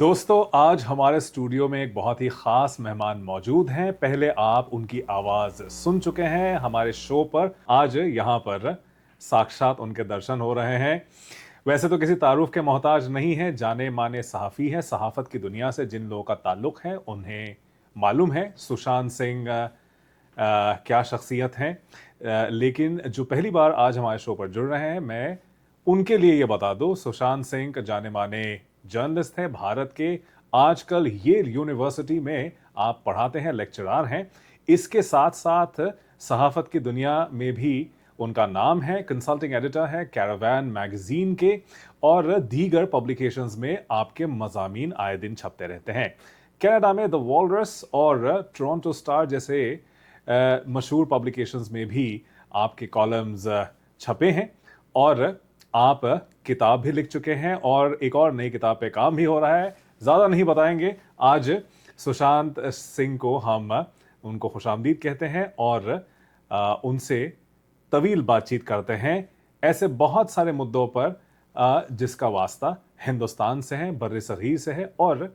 दोस्तों, आज हमारे स्टूडियो में एक बहुत ही ख़ास मेहमान मौजूद हैं। पहले आप उनकी आवाज़ सुन चुके हैं हमारे शो पर। आज यहाँ पर साक्षात उनके दर्शन हो रहे हैं। वैसे तो किसी तारुफ के मोहताज नहीं हैं, जाने-माने सहाफ़ी हैं। सहाफ़त की दुनिया से जिन लोगों का ताल्लुक़ है, उन्हें मालूम है सुशांत सिंह क्या शख्सियत हैं। लेकिन जो पहली बार आज हमारे शो पर जुड़ रहे हैं, मैं उनके लिए ये बता दूं, सुशांत सिंह जाने-माने जर्नलिस्ट हैं भारत के। आजकल येल यूनिवर्सिटी में आप पढ़ाते हैं, लेक्चरर हैं। इसके साथ-साथ सहाफ़त की दुनिया में भी उनका नाम है। कंसल्टिंग एडिटर है कैरावान मैगज़ीन के और दीगर पब्लिकेशंस में आपके मज़ामीन आए दिन छपते रहते हैं। कनाडा में द वॉलरस और टोरंटो स्टार जैसे मशहूर पब्लिकेशंस में भी आपके कॉलम्स छपे हैं और आप किताब भी लिख चुके हैं और एक और नई किताब पे काम भी हो रहा है। ज़्यादा नहीं बताएंगे, आज सुशांत सिंह को हम उनको खुशामदीद कहते हैं और उनसे तवील बातचीत करते हैं ऐसे बहुत सारे मुद्दों पर जिसका वास्ता हिंदुस्तान से है, बर्रे सरहीर से है और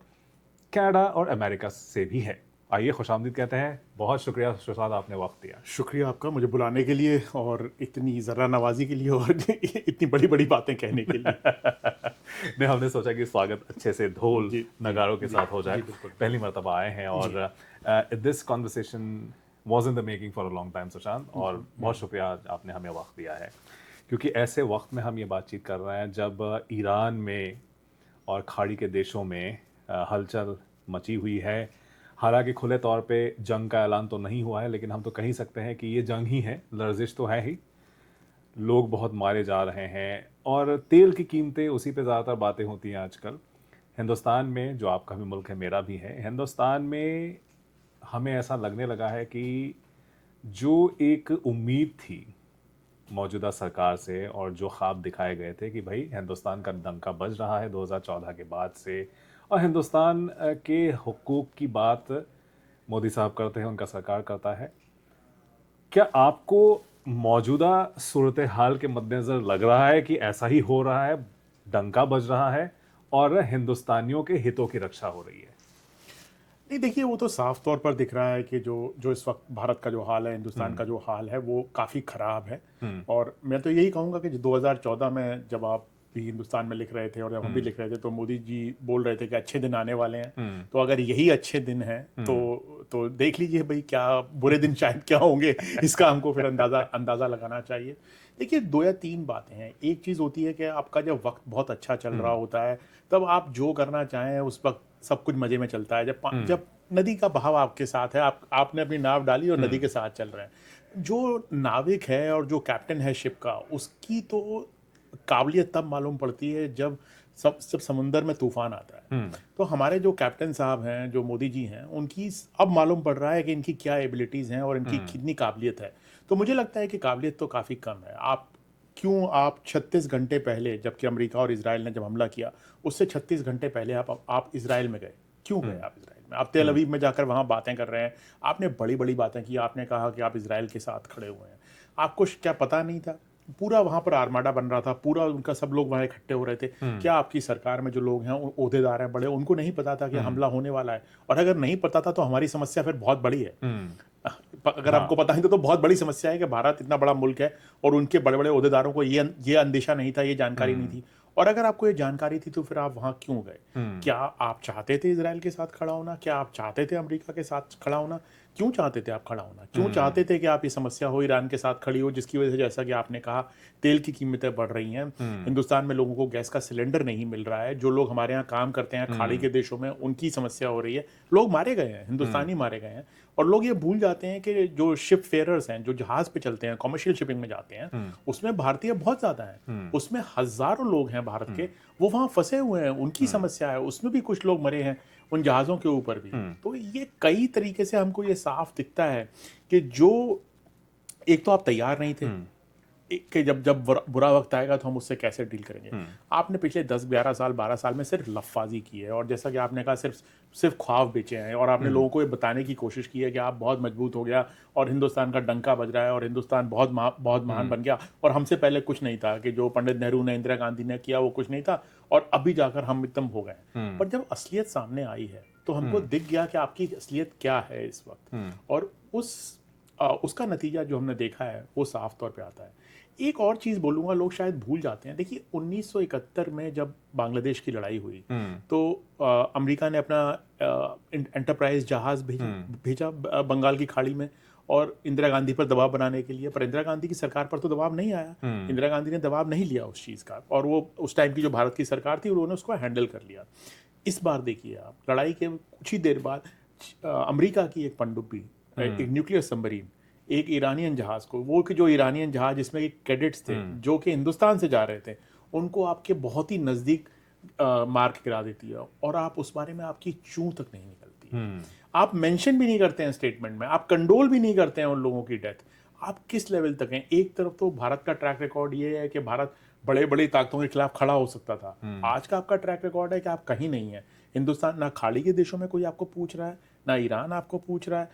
कनाडा और अमेरिका से भी है। आइए खुशामदीद कहते हैं। बहुत शुक्रिया सुशांत, आपने वक्त दिया। शुक्रिया आपका मुझे बुलाने के लिए और इतनी ज़रा नवाजी के लिए और इतनी बड़ी बड़ी बातें कहने के लिए। नहीं, हमने सोचा कि स्वागत अच्छे से ढोल जी, नगारों के साथ हो जाए। जी, बिल्कुल। पहली मर्तबा आए हैं और this conversation was in the making for a long time Sushant, और बहुत शुक्रिया आपने हमें वक्त दिया है, क्योंकि ऐसे वक्त में हम ये बातचीत कर रहे हैं जब ईरान में और खाड़ी के देशों में हलचल मची हुई है। हालांकि खुले तौर पे जंग का ऐलान तो नहीं हुआ है, लेकिन हम तो कह ही सकते हैं कि ये जंग ही है, लर्जिश तो है ही। लोग बहुत मारे जा रहे हैं और तेल की कीमतें, उसी पे ज़्यादातर बातें होती हैं आजकल। हिंदुस्तान में, जो आपका भी मुल्क है, मेरा भी है, हिंदुस्तान में हमें ऐसा लगने लगा है कि जो एक उम्मीद थी मौजूदा सरकार से और जो ख्वाब दिखाए गए थे कि भाई हिंदुस्तान का डंका बज रहा है 2014 के बाद से, और हिंदुस्तान के हुकूक की बात मोदी साहब करते हैं, उनका सरकार करता है। क्या आपको मौजूदा सूरत हाल के मद्देनज़र लग रहा है कि ऐसा ही हो रहा है, डंका बज रहा है और हिंदुस्तानियों के हितों की रक्षा हो रही है? नहीं, देखिए वो तो साफ तौर पर दिख रहा है कि जो जो इस वक्त भारत का जो हाल है, हिंदुस्तान का जो हाल है, वो काफ़ी ख़राब है। और मैं तो यही कहूँगा कि 2014 में जब आप भी हिंदुस्तान में लिख रहे थे और जब हम भी लिख रहे थे, तो मोदी जी बोल रहे थे कि अच्छे दिन आने वाले हैं। तो अगर यही अच्छे दिन हैं तो देख लीजिए भाई क्या बुरे दिन शायद क्या होंगे, इसका हमको फिर अंदाज़ा लगाना चाहिए। देखिए 2 या 3 बातें हैं। एक चीज़ होती है कि आपका जब वक्त बहुत अच्छा चल रहा होता है, तब आप जो करना चाहें उस वक्त सब कुछ मज़े में चलता है। जब नदी का बहाव आपके साथ है, आपने अपनी नाव डाली और नदी के साथ चल रहे हैं। जो नाविक है और जो कैप्टन है शिप का, उसकी तो काबिलियत तब मालूम पड़ती है जब समुंदर में तूफान आता है। तो हमारे जो कैप्टन साहब हैं, जो मोदी जी हैं, उनकी अब मालूम पड़ रहा है कि इनकी क्या एबिलिटीज़ हैं और इनकी कितनी काबिलियत है। तो मुझे लगता है कि काबिलियत तो काफ़ी कम है। आप 36 घंटे पहले, जबकि अमेरिका और इज़राइल ने जब हमला किया, उससे 36 घंटे पहले आप इज़राइल में गए। क्यों गए आप इज़राइल में? आप तेल अवीव में जाकर वहाँ बातें कर रहे हैं। आपने बड़ी-बड़ी बातें की, आपने कहा कि आप इज़राइल के साथ खड़े हुए हैं। आपको क्या पता नहीं था? पूरा वहाँ पर आर्माडा बन रहा था, पूरा उनका सब लोग वहाँ इकट्ठे हो रहे थे। क्या आपकी सरकार में जो लोग हैं, ओहदेदार हैं बड़े, उनको नहीं पता था कि हमला होने वाला है? और अगर नहीं पता था तो हमारी समस्या फिर बहुत बड़ी है। अगर हाँ। आपको पता नहीं तो बहुत बड़ी समस्या है कि भारत इतना बड़ा मुल्क है और उनके बड़े-बड़े ओहदेदारों को ये अंदेशा नहीं था, ये जानकारी नहीं थी। और अगर आपको ये जानकारी थी तो फिर आप वहाँ क्यों गए? क्या आप चाहते थे इज़राइल के साथ खड़ा होना? क्या आप चाहते थे अमेरिका के साथ खड़ा होना? क्यों चाहते थे आप खड़ा होना? क्यों चाहते थे कि आप ये समस्या हो ईरान के साथ खड़ी हो, जिसकी वजह से, जैसा कि आपने कहा, तेल की कीमतें बढ़ रही हैं। हिंदुस्तान में लोगों को गैस का सिलेंडर नहीं मिल रहा है। जो लोग हमारे यहाँ काम करते हैं खाड़ी के देशों में, उनकी समस्या हो रही है। लोग मारे गए हैं, हिंदुस्तानी मारे गए हैं। और लोग ये भूल जाते हैं कि जो शिप फेयरर्स हैं, जो जहाज़ पे चलते हैं, कमर्शियल शिपिंग में जाते हैं, उसमें भारतीय बहुत ज़्यादा हैं। उसमें हज़ारों लोग हैं भारत के, वो वहाँ फँसे हुए हैं, उनकी समस्या है। उसमें भी कुछ लोग मरे हैं, उन जहाज़ों के ऊपर भी। तो ये कई तरीके से हमको ये साफ दिखता है कि जो एक तो आप तैयार नहीं थे, कि जब जब बुरा वक्त आएगा तो हम उससे कैसे डील करेंगे। आपने पिछले 10-11 साल 12 साल में सिर्फ लफाजी की है, और जैसा कि आपने कहा सिर्फ ख्वाब बेचे हैं, और आपने लोगों को ये बताने की कोशिश की है कि आप बहुत मजबूत हो गया और हिंदुस्तान का डंका बज रहा है और हिंदुस्तान बहुत महान बन गया, और हमसे पहले कुछ नहीं था, कि जो पंडित नेहरू ने इंदिरा गांधी ने किया वो कुछ नहीं था, और अभी जाकर हम एकदम हो गए। पर जब असलियत सामने आई है तो हमको दिख गया कि आपकी असलियत क्या है इस वक्त, और उसका नतीजा जो हमने देखा है वो साफ तौर पे आता है। एक और चीज़ बोलूँगा, लोग शायद भूल जाते हैं। देखिए 1971 में जब बांग्लादेश की लड़ाई हुई तो अमेरिका ने अपना एंटरप्राइज जहाज़ भेजा बंगाल की खाड़ी में, और इंदिरा गांधी पर दबाव बनाने के लिए। पर इंदिरा गांधी की सरकार पर तो दबाव नहीं आया, इंदिरा गांधी ने दबाव नहीं लिया उस चीज़ का, और वो उस टाइम की जो भारत की सरकार थी उन्होंने उसको हैंडल कर लिया। इस बार देखिए आप, लड़ाई के कुछ ही देर बाद अमेरिका की एक पनडुब्बी, एक न्यूक्लियर सबमरीन, एक ईरानियन जहाज को, वो कि जो ईरानियन जहाज जिसमें एक कैडेट्स थे जो कि हिंदुस्तान से जा रहे थे, उनको आपके बहुत ही नज़दीक मार के गिरा देती है, और आप उस बारे में आपकी चूं तक नहीं निकलती। आप मेंशन भी नहीं करते हैं स्टेटमेंट में, आप कंडोल भी नहीं करते हैं उन लोगों की डेथ। आप किस लेवल तक हैं? एक तरफ तो भारत का ट्रैक रिकॉर्ड ये है कि भारत बड़े बड़ी ताकतों के खिलाफ खड़ा हो सकता था। आज का आपका ट्रैक रिकॉर्ड है कि आप कहीं नहीं है। हिंदुस्तान, ना खाड़ी के देशों में कोई आपको पूछ रहा है, ना ईरान आपको पूछ रहा है,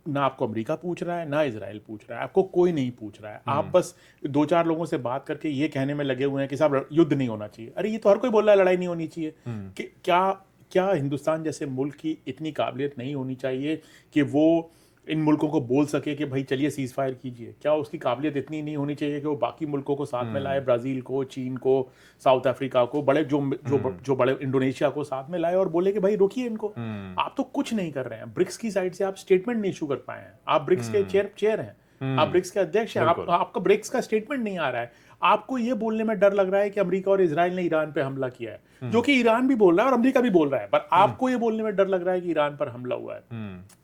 ना आपको अमेरिका पूछ रहा है, ना इजराइल पूछ रहा है, आपको कोई नहीं पूछ रहा है। आप बस 2-4 लोगों से बात करके ये कहने में लगे हुए हैं कि साहब युद्ध नहीं होना चाहिए। अरे ये तो हर कोई बोल रहा है लड़ाई नहीं होनी चाहिए। कि क्या हिंदुस्तान जैसे मुल्क की इतनी काबिलियत नहीं होनी चाहिए कि वो इन मुल्कों को बोल सके कि भाई चलिए सीज फायर कीजिए? क्या उसकी काबिलियत इतनी नहीं होनी चाहिए कि वो बाकी मुल्कों को साथ में लाए, ब्राज़ील को, चीन को, साउथ अफ्रीका को, बड़े जो बड़े इंडोनेशिया को साथ में लाए और बोले कि भाई रोकिए इनको। आप तो कुछ नहीं कर रहे हैं। ब्रिक्स की साइड से आप स्टेटमेंट नहीं इशू कर पाए हैं। आप ब्रिक्स के चेयर हैं, आप ब्रिक्स के अध्यक्ष हैं, आपका ब्रिक्स का स्टेटमेंट नहीं आ रहा है। आपको ये बोलने में डर लग रहा है कि अमेरिका और इजराइल ने ईरान पे हमला किया है, जो कि ईरान भी बोल रहा है और अमेरिका भी बोल रहा है, पर आपको ये बोलने में डर लग रहा है कि ईरान पर हमला हुआ है।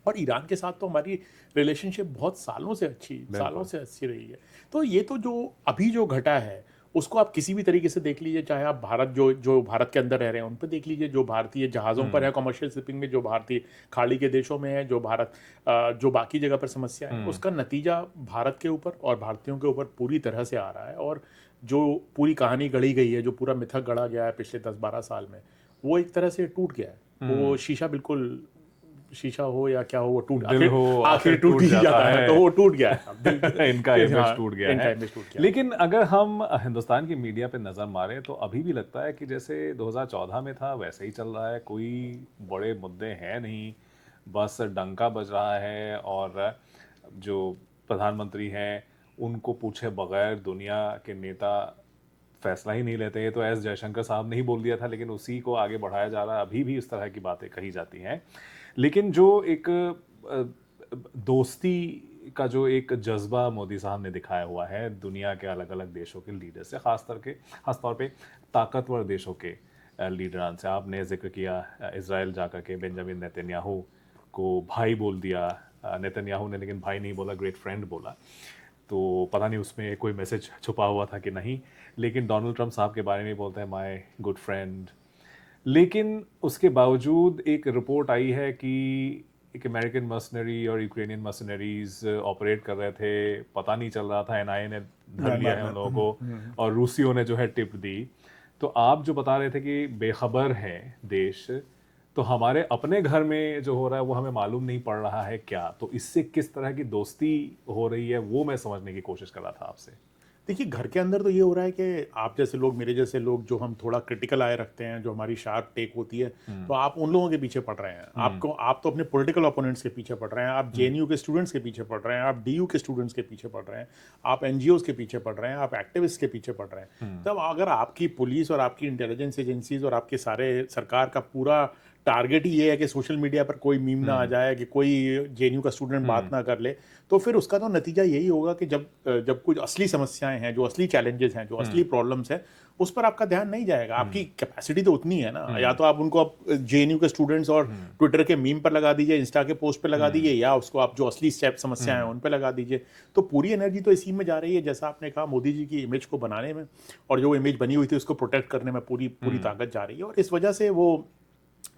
और ईरान के साथ तो हमारी रिलेशनशिप बहुत सालों से अच्छी रही है। तो ये तो जो अभी जो घटा है उसको आप किसी भी तरीके से देख लीजिए, चाहे आप भारत जो भारत के अंदर रह रहे हैं उन पर देख लीजिए, जो भारतीय जहाज़ों पर है कमर्शियल शिपिंग में, जो भारतीय खाड़ी के देशों में है, जो बाकी जगह पर समस्या है, उसका नतीजा भारत के ऊपर और भारतीयों के ऊपर पूरी तरह से आ रहा है। और जो पूरी कहानी गढ़ी गई है, जो पूरा मिथक गढ़ा गया है पिछले 10-12 साल में, वो एक तरह से टूट गया है। वो शीशा हो या क्या हो, वो आखिर टूट ही जाता है, तो वो टूट गया है। इनका इमेज टूट गया है। लेकिन अगर हम हिंदुस्तान की मीडिया पे नजर मारें तो अभी भी लगता है कि जैसे 2014 में था वैसे ही चल रहा है। कोई बड़े मुद्दे हैं नहीं, बस डंका बज रहा है, और जो प्रधानमंत्री हैं उनको पूछे बगैर दुनिया के नेता फैसला ही नहीं लेते। तो एस जयशंकर साहब ने ही बोल दिया था, लेकिन उसी को आगे बढ़ाया जा रहा है। अभी भी इस तरह की बातें कही जाती हैं। लेकिन जो एक दोस्ती का जो एक जज्बा मोदी साहब ने दिखाया हुआ है दुनिया के अलग अलग देशों के लीडर से, खासतौर पे ताकतवर देशों के लीडरान से। आपने जिक्र किया इजराइल जाकर के बेंजामिन नेतन्याहू को भाई बोल दिया नेतन्याहू ने, लेकिन भाई नहीं बोला, ग्रेट फ्रेंड बोला। तो पता नहीं उसमें कोई मैसेज छुपा हुआ था कि नहीं। लेकिन डोनाल्ड ट्रंप साहब के बारे में बोलते हैं माय गुड फ्रेंड। लेकिन उसके बावजूद एक रिपोर्ट आई है कि एक अमेरिकन मर्सनरी और यूक्रेनियन मर्सनरीज ऑपरेट कर रहे थे, पता नहीं चल रहा था, एनआईए ने धर लिया है उन लोगों को, और रूसियों ने जो है टिप दी। तो आप जो बता रहे थे कि बेखबर है देश, तो हमारे अपने घर में जो हो रहा है वो हमें मालूम नहीं पड़ रहा है क्या? तो इससे किस तरह की दोस्ती हो रही है वो मैं समझने की कोशिश कर रहा था आपसे। देखिए घर के अंदर तो ये हो रहा है कि आप जैसे लोग, मेरे जैसे लोग, जो हम थोड़ा क्रिटिकल आए रखते हैं, जो हमारी शार्प टेक होती है, तो आप उन लोगों के पीछे पड़ रहे हैं। आप तो अपने पॉलिटिकल ओपोनेंट्स के पीछे पड़ रहे हैं, आप जेएनयू के स्टूडेंट्स के पीछे पड़ रहे हैं, आप डीयू के स्टूडेंट्स के पीछे पड़ रहे हैं, आप एनजीओज के पीछे पड़ रहे हैं, आप एक्टिविस्ट के पीछे पड़ रहे हैं। तब अगर आपकी पुलिस और आपकी इंटेलिजेंस एजेंसीज और आपके सारे सरकार का पूरा टारगेट ही ये है कि सोशल मीडिया पर कोई मीम ना आ जाए, कि कोई जेएनयू का स्टूडेंट बात ना कर ले, तो फिर उसका तो नतीजा यही होगा कि जब कुछ असली समस्याएं हैं, जो असली चैलेंजेस हैं, जो असली प्रॉब्लम्स हैं, उस पर आपका ध्यान नहीं जाएगा। आपकी कैपेसिटी तो उतनी है ना, या तो आप उनको जेएनयू के स्टूडेंट्स और ट्विटर के मीम पर लगा दीजिए, इंस्टा के पोस्ट पर लगा दीजिए, या उसको आप जो असली समस्याएं हैं उन पर लगा दीजिए। तो पूरी एनर्जी तो इसी में जा रही है, जैसा आपने कहा, मोदी जी की इमेज को बनाने में, और जो इमेज बनी हुई थी उसको प्रोटेक्ट करने में पूरी ताकत जा रही है। और इस वजह से वो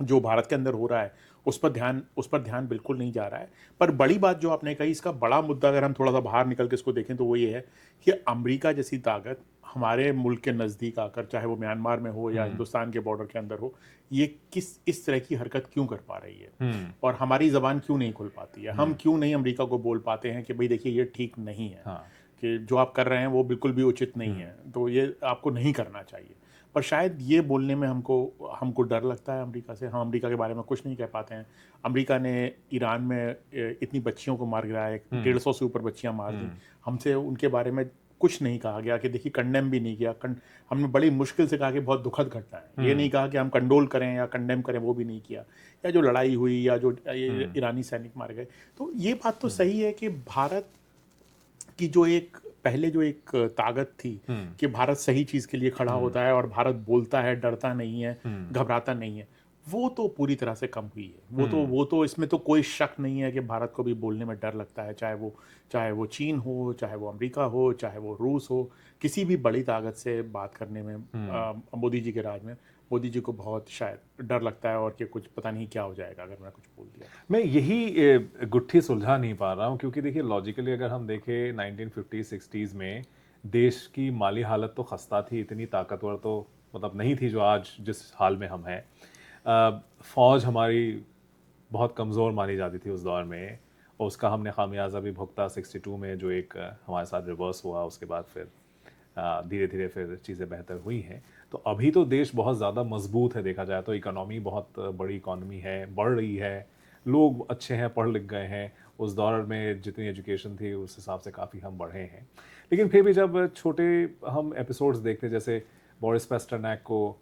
जो भारत के अंदर हो रहा है उस पर ध्यान बिल्कुल नहीं जा रहा है। पर बड़ी बात जो आपने कही, इसका बड़ा मुद्दा अगर हम थोड़ा सा बाहर निकल के इसको देखें तो वो ये है कि अमेरिका जैसी ताकत हमारे मुल्क के नज़दीक आकर, चाहे वो म्यांमार में हो या हिंदुस्तान के बॉर्डर के अंदर हो, ये इस तरह की हरकत क्यों कर पा रही है और हमारी ज़बान क्यों नहीं खुल पाती है। हम क्यों नहीं अमेरिका को बोल पाते हैं कि भाई देखिए ये ठीक नहीं है, कि जो आप कर रहे हैं वो बिल्कुल भी उचित नहीं है, तो ये आपको नहीं करना चाहिए। पर शायद ये बोलने में हमको डर लगता है अमेरिका से। हम अमेरिका के बारे में कुछ नहीं कह पाते हैं। अमेरिका ने ईरान में इतनी बच्चियों को मार गिराया, 150 से ऊपर बच्चियां मार दी। हमसे उनके बारे में कुछ नहीं कहा गया कि देखिए, कंडेम भी नहीं किया। हमने बड़ी मुश्किल से कहा कि बहुत दुखद घटना है, ये नहीं कहा कि हम कंडोल करें या कंडेम करें, वो भी नहीं किया। या जो लड़ाई हुई या जो ईरानी सैनिक मारे गए, तो ये बात तो सही है कि भारत की पहले जो एक ताकत थी कि भारत सही चीज के लिए खड़ा होता है और भारत बोलता है, डरता नहीं है, घबराता नहीं है, वो तो पूरी तरह से कम हुई है। वो तो इसमें तो कोई शक नहीं है कि भारत को भी बोलने में डर लगता है, चाहे वो चीन हो, चाहे वो अमेरिका हो, चाहे वो रूस हो। किसी भी बड़ी ताकत से बात करने में मोदी जी के राज में मोदी जी को बहुत शायद डर लगता है, और कि कुछ पता नहीं क्या हो जाएगा अगर मैं कुछ बोल दिया। मैं यही गुत्थी सुलझा नहीं पा रहा हूँ, क्योंकि देखिए लॉजिकली अगर हम देखें 1950-60s में देश की माली हालत तो खस्ता थी, इतनी ताकतवर तो मतलब नहीं थी जो आज जिस हाल में हम हैं। फौज हमारी बहुत कमज़ोर मानी जाती थी उस दौर में, और उसका हमने खामियाजा भी भुगता 62 में, जो एक हमारे साथ रिवर्स हुआ। उसके बाद फिर धीरे धीरे फिर चीज़ें बेहतर हुई हैं। तो अभी तो देश बहुत ज़्यादा मजबूत है, देखा जाए तो इकोनॉमी बहुत बड़ी इकोनॉमी है, बढ़ रही है, लोग अच्छे हैं, पढ़ लिख गए हैं। उस दौर में जितनी एजुकेशन थी उस हिसाब से काफ़ी हम बढ़े हैं। लेकिन फिर भी जब छोटे हम एपिसोड्स देखते, जैसे बोरिस पेस्टरनैक को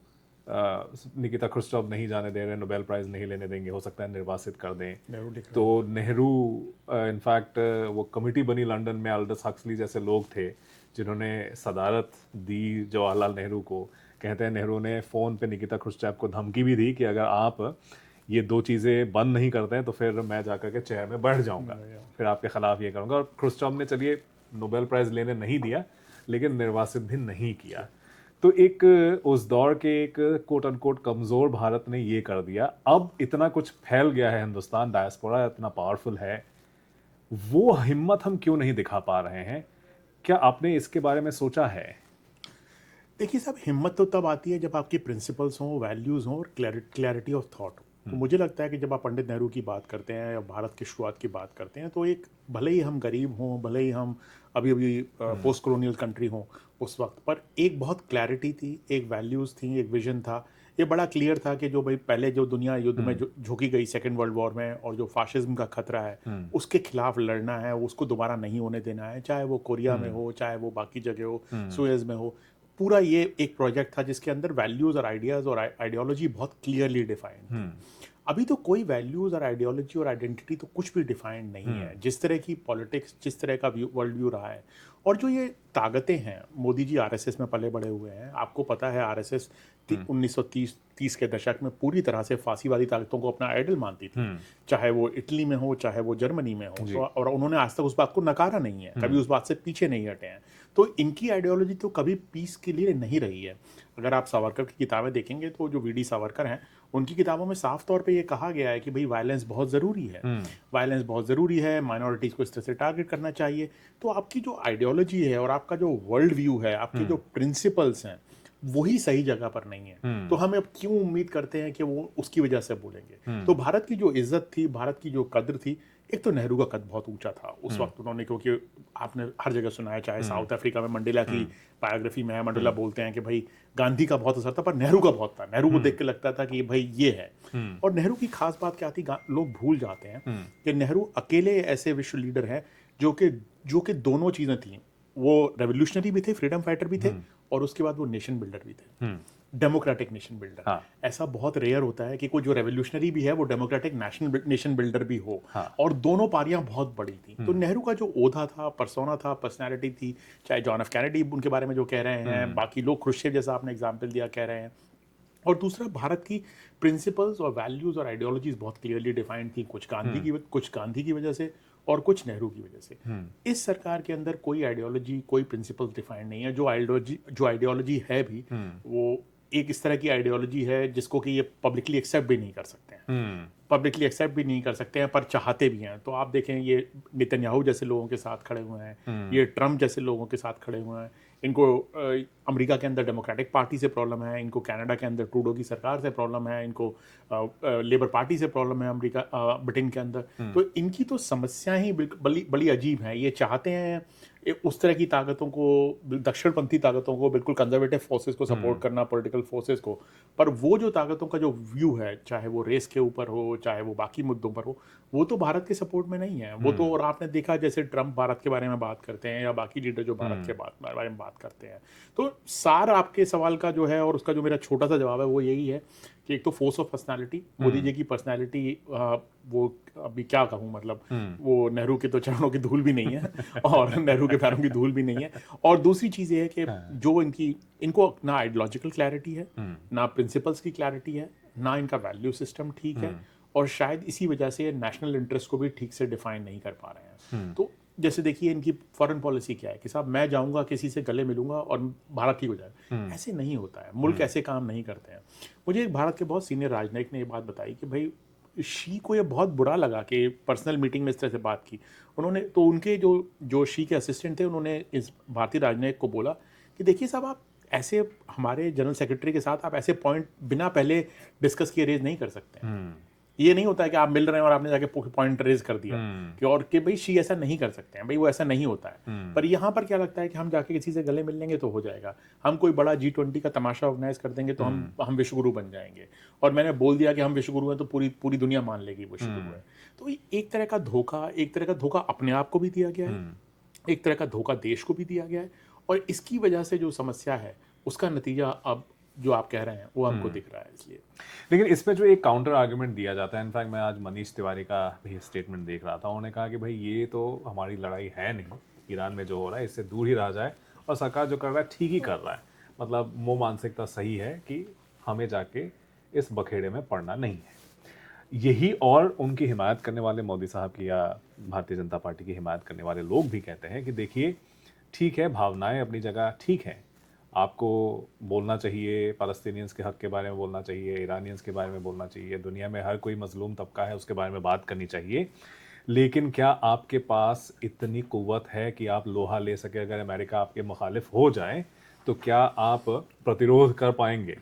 निकिता ख्रुश्चोव नहीं जाने दे रहे, नोबेल प्राइज़ नहीं लेने देंगे, हो सकता है निर्वासित कर दें, तो नेहरू इनफैक्ट वो कमिटी बनी लंदन में, अल्डस हक्सली जैसे लोग थे जिन्होंने सदारत दी जवाहरलाल नेहरू को। कहते हैं नेहरू ने फ़ोन पे निकिता ख्रुश्चोव को धमकी भी दी कि अगर आप ये दो चीज़ें बंद नहीं करते हैं तो फिर मैं जाकर के चेयर में बैठ जाऊंगा, फिर आपके खिलाफ ये करूंगा। और ख्रुश्चोव ने चलिए नोबेल प्राइज़ लेने नहीं दिया, लेकिन निर्वासित भी नहीं किया। तो एक उस दौर के एक कोट अनकोट कमज़ोर भारत ने ये कर दिया। अब इतना कुछ फैल गया है हिंदुस्तान, डायस्पोरा इतना पावरफुल है, वो हिम्मत हम क्यों नहीं दिखा पा रहे हैं? क्या आपने इसके बारे में सोचा है? देखिए साहब, हिम्मत तो तब आती है जब आपकी प्रिंसिपल्स हों, वैल्यूज़ हों और क्लैरिटी ऑफ थॉट हो। तो मुझे लगता है कि जब आप पंडित नेहरू की बात करते हैं या भारत की शुरुआत की बात करते हैं, तो एक भले ही हम गरीब हों, भले ही हम अभी अभी पोस्ट कॉलोनियल कंट्री हों उस वक्त, पर एक बहुत क्लैरिटी थी, एक वैल्यूज़ थी, एक विजन था। ये बड़ा क्लियर था कि जो भाई पहले जो दुनिया युद्ध में झोंकी गई सेकेंड वर्ल्ड वॉर में, और जो फाशिज्म का खतरा है उसके खिलाफ लड़ना है, उसको दोबारा नहीं होने देना है, चाहे वो कोरिया में हो, चाहे वो बाकी जगह हो, सुएज में हो। पूरा ये एक प्रोजेक्ट था जिसके अंदर वैल्यूज़ और आइडियाज़ और आइडियोलॉजी बहुत क्लियरली डिफाइंड थी। अभी तो कोई वैल्यूज़ और आइडियोलॉजी और आइडेंटिटी तो कुछ भी डिफाइंड नहीं है। जिस तरह की पॉलिटिक्स, जिस तरह का वर्ल्ड व्यू रहा है, और जो ये ताकतें हैं, मोदी जी आरएसएस में पले बड़े हुए हैं, आपको पता है आरएसएस 1930 के दशक में पूरी तरह से फांसीवादी ताकतों को अपना आइडल मानती थी, चाहे वो इटली में हो, चाहे वो जर्मनी में हो। तो और उन्होंने आज तक उस बात को नकारा नहीं है, कभी उस बात से पीछे नहीं हटे हैं। तो इनकी आइडियोलॉजी तो कभी पीस के लिए नहीं रही है। अगर आप सावरकर की किताबें देखेंगे तो जो वीडी सावरकर हैं, उनकी किताबों में साफ तौर पे ये कहा गया है कि भाई वायलेंस बहुत ज़रूरी है, वायलेंस बहुत ज़रूरी है, माइनॉरिटीज़ को इस तरह से टारगेट करना चाहिए। तो आपकी जो आइडियोलॉजी है और आपका जो वर्ल्ड व्यू है, आपके जो प्रिंसिपल्स हैं, वही सही जगह पर नहीं है। तो हम अब क्यों उम्मीद करते हैं कि वो उसकी वजह से बोलेंगे? तो भारत की जो इज्जत थी, भारत की जो कद्र थी, एक तो नेहरू का कद बहुत ऊंचा था उस वक्त। उन्होंने, क्योंकि आपने हर जगह सुना है, चाहे साउथ अफ्रीका में मंडेला की बायोग्राफी में है, मंडेला बोलते हैं कि भाई गांधी का बहुत असर था पर नेहरू का बहुत था। नेहरू को देख के लगता था कि भाई ये है। और नेहरू की खास बात क्या थी, लोग भूल जाते हैं कि नेहरू अकेले ऐसे विश्व लीडर हैं जो कि दोनों चीजें थी। वो रेवोल्यूशनरी भी थे, फ्रीडम फाइटर भी थे, और उसके बाद वो नेशन बिल्डर भी थे, डेमोक्रेटिक नेशन बिल्डर। हाँ। ऐसा बहुत रेयर होता है कि कोई जो रेवोल्यूशनरी भी है वो डेमोक्रेटिक नेशन बिल्डर भी हो। हाँ। और दोनों पारियां बहुत बड़ी थी। तो नेहरू का जो ओधा था, पर्सोना था, पर्सनैलिटी थी, चाहे जॉन एफ कैनेडी उनके बारे में जो कह रहे हैं, बाकी लोग ख्रुश्चेव जैसा आपने एग्जाम्पल दिया कह रहे हैं, और दूसरा भारत की प्रिंसिपल्स और वैल्यूज़ और आइडियोलॉजीज बहुत क्लियरली डिफाइंड थी, कुछ गांधी की वजह से और कुछ नेहरू की वजह से। इस सरकार के अंदर कोई आइडियोलॉजी, कोई प्रिंसिपल्स डिफाइंड नहीं है। जो आइडियोलॉजी है भी, वो एक इस तरह की आइडियोलॉजी है जिसको कि ये पब्लिकली एक्सेप्ट भी नहीं कर सकते हैं। पब्लिकली एक्सेप्ट भी नहीं कर सकते हैं, पर चाहते भी हैं। तो आप देखें, ये नेतन्याहू जैसे लोगों के साथ खड़े हुए हैं, ये ट्रम्प जैसे लोगों के साथ खड़े हुए हैं। इनको अमेरिका के अंदर डेमोक्रेटिक पार्टी से प्रॉब्लम है, इनको कनाडा के अंदर ट्रूडो की सरकार से प्रॉब्लम है, इनको लेबर पार्टी से प्रॉब्लम है अमेरिका ब्रिटेन के अंदर। तो इनकी तो समस्या ही बड़ी बड़ी अजीब है। ये चाहते हैं उस तरह की ताकतों को, दक्षिणपंथी ताकतों को, बिल्कुल कंजर्वेटिव फोर्सेस को सपोर्ट करना, पॉलिटिकल फोर्सेस को। पर वो जो ताकतों का जो व्यू है, चाहे वो रेस के ऊपर हो, चाहे वो बाकी मुद्दों पर हो, वो तो भारत के सपोर्ट में नहीं है। वो तो, और आपने देखा जैसे ट्रम्प भारत के बारे में बात करते हैं या बाकी लीडर जो भारत के बारे में बात करते हैं। तो सार आपके सवाल का जो है, और उसका जो मेरा छोटा सा जवाब है, वो यही है कि एक तो force of personality, Modi ji की पर्सनालिटी, वो अभी क्या कहूँ, मतलब वो नेहरू के तो चरणों की धूल भी नहीं है और नेहरू के पैरों की धूल भी नहीं है। और दूसरी चीज़ ये है कि जो इनको ना आइडियोलॉजिकल क्लैरिटी है, ना प्रिंसिपल्स की क्लैरिटी है, ना इनका वैल्यू सिस्टम ठीक है, और शायद इसी वजह से नेशनल इंटरेस्ट को भी ठीक से डिफाइन नहीं कर पा रहे हैं। तो जैसे देखिए, इनकी फॉरेन पॉलिसी क्या है कि साहब मैं जाऊंगा, किसी से गले मिलूंगा और भारत ठीक हो जाए। ऐसे नहीं होता है, मुल्क ऐसे काम नहीं करते हैं। मुझे एक भारत के बहुत सीनियर राजनयिक ने ये बात बताई कि भाई शी को ये बहुत बुरा लगा कि पर्सनल मीटिंग में इस तरह से बात की उन्होंने। तो उनके जो शी के असिस्टेंट थे, उन्होंने इस भारतीय राजनयिक को बोला कि देखिए साहब, आप ऐसे हमारे जनरल सेक्रेटरी के साथ आप ऐसे पॉइंट बिना पहले डिस्कस किए रेज नहीं कर सकते हैं। ये नहीं होता है कि आप मिल रहे हैं और आपने जाके पॉइंट रेज कर दिया कि, और कि भाई शी ऐसा नहीं कर सकते हैं, भाई वो ऐसा नहीं होता है। पर यहाँ पर क्या लगता है कि हम जाके किसी से गले मिल लेंगे तो हो जाएगा, हम कोई बड़ा G20 का तमाशा ऑर्गेनाइज कर देंगे तो हम विश्वगुरु बन जाएंगे, और मैंने बोल दिया कि हम विश्वगुरु हैं तो पूरी दुनिया मान लेगी विश्वगुरु है। तो एक तरह का धोखा अपने आप को भी दिया गया है, एक तरह का धोखा देश को भी दिया गया है, और इसकी वजह से जो समस्या है उसका नतीजा अब जो आप कह रहे हैं वो हमको दिख रहा है। इसलिए लेकिन इसमें जो एक काउंटर आर्गुमेंट दिया जाता है, इनफैक्ट मैं आज मनीष तिवारी का भी स्टेटमेंट देख रहा था, उन्होंने कहा कि भाई ये तो हमारी लड़ाई है नहीं, ईरान में जो हो रहा है इससे दूर ही रहा जाए, और सरकार जो कर रहा है ठीक ही कर रहा है। मतलब वो मानसिकता सही है कि हमें जाके इस बखेड़े में पड़ना नहीं है। यही और उनकी हिमायत करने वाले मोदी साहब की या भारतीय जनता पार्टी की हिमायत करने वाले लोग भी कहते हैं कि देखिए ठीक है, भावनाएं अपनी जगह ठीक है, आपको बोलना चाहिए, फ़लस्तीनियंस के हक़ के बारे में बोलना चाहिए, ईरानियंस के बारे में बोलना चाहिए, दुनिया में हर कोई मज़लूम तबका है उसके बारे में बात करनी चाहिए। लेकिन क्या आपके पास इतनी क़ुव्वत है कि आप लोहा ले सके? अगर अमेरिका आपके मुखालिफ हो जाए तो क्या आप प्रतिरोध कर पाएंगे?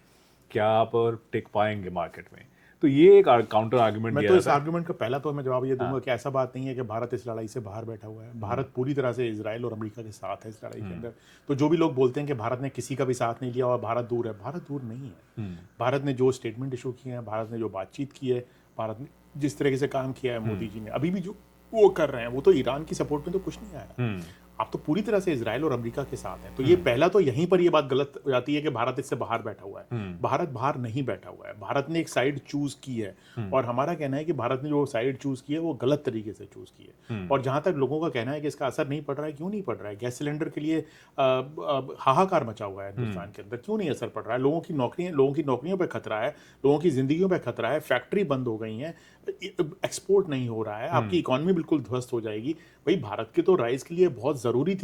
क्या आप टिक पाएंगे मार्केट में? तो ये एक काउंटर आर्गुमेंट मैं तो इस आर्गुमेंट का पहला तो मैं जवाब ये दूंगा कि ऐसा बात नहीं है कि भारत इस लड़ाई से बाहर बैठा हुआ है। भारत पूरी तरह से इजराइल और अमेरिका के साथ है इस लड़ाई के अंदर। तो जो भी लोग बोलते हैं कि भारत ने किसी का भी साथ नहीं लिया और भारत दूर है, भारत दूर नहीं है। भारत ने जो स्टेटमेंट इशू किए हैं, भारत ने जो बातचीत की है, भारत ने जिस तरीके से काम किया है, मोदी जी ने अभी भी जो वो कर रहे हैं, वो तो ईरान की सपोर्ट में तो कुछ नहीं आया। आप तो पूरी तरह से इजराइल और अमेरिका के साथ हैं। तो ये पहला तो यहीं पर ये बात गलत हो जाती है कि भारत इससे बाहर बैठा हुआ है। भारत बाहर नहीं बैठा हुआ है, भारत ने एक साइड चूज की है, और हमारा कहना है कि भारत ने जो साइड चूज की है वो गलत तरीके से चूज की है। और जहां तक लोगों का कहना है कि इसका असर नहीं पड़ रहा है, क्यों नहीं पड़ रहा है? गैस सिलेंडर के लिए हाहाकार मचा हुआ है हिंदुस्तान के अंदर, क्यों नहीं असर पड़ रहा है? लोगों की नौकरियों पर खतरा है, लोगों की जिंदगियों पर खतरा है, फैक्ट्री बंद हो गई हैं, एक्सपोर्ट नहीं हो रहा है, आपकी इकॉनमी बिल्कुल ध्वस्त हो जाएगी। भाई भारत के तो राइज के लिए बहुत जरूरी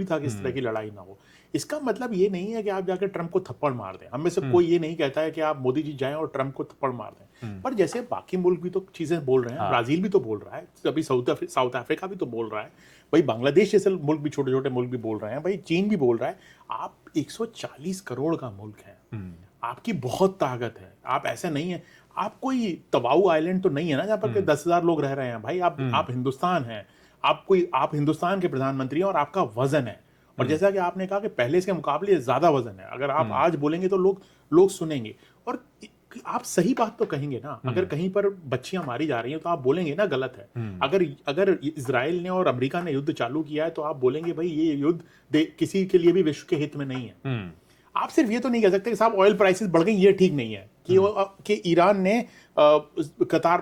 था कि इस तरह की लड़ाई ना हो। इसका मतलब ये नहीं है कि आप जाकर ट्रंप को थप्पड़ मार दें। हम में से कोई ये नहीं कहता है कि आप मोदी जी जाएं और ट्रंप को थप्पड़ मार दें, पर जैसे बाकी मुल्क भी तो चीजें बोल रहे हैं, ब्राजील भी तो बोल रहा है, अभी साउथ अफ्रीका भी तो बोल रहा है, भाई बांग्लादेश जैसे मुल्क भी, छोटे छोटे मुल्क भी बोल रहे हैं, भाई चीन भी बोल रहा है। आप 140 करोड़ का मुल्क है, आपकी बहुत ताकत है, आप ऐसा नहीं है, आप कोई तवाऊ आइलैंड तो नहीं है ना जहाँ पर 10,000 लोग रह रहे हैं। भाई आप हिंदुस्तान हैं, आप हिंदुस्तान के प्रधानमंत्री हैं, और आपका वजन है, और जैसा कि आपने कहा कि पहले इसके मुकाबले ज्यादा वजन है। अगर आप आज बोलेंगे तो लोग सुनेंगे, और आप सही बात तो कहेंगे ना। अगर कहीं पर बच्चियां मारी जा रही हैं तो आप बोलेंगे ना गलत है। अगर इजराइल ने और अमेरिका ने युद्ध चालू किया है तो आप बोलेंगे भाई ये युद्ध किसी के लिए भी विश्व के हित में नहीं है। आप सिर्फ ये तो नहीं कह सकते कि साहब ऑयल प्राइसेस बढ़ गई, ये ठीक नहीं है, कि ईरान ने कतार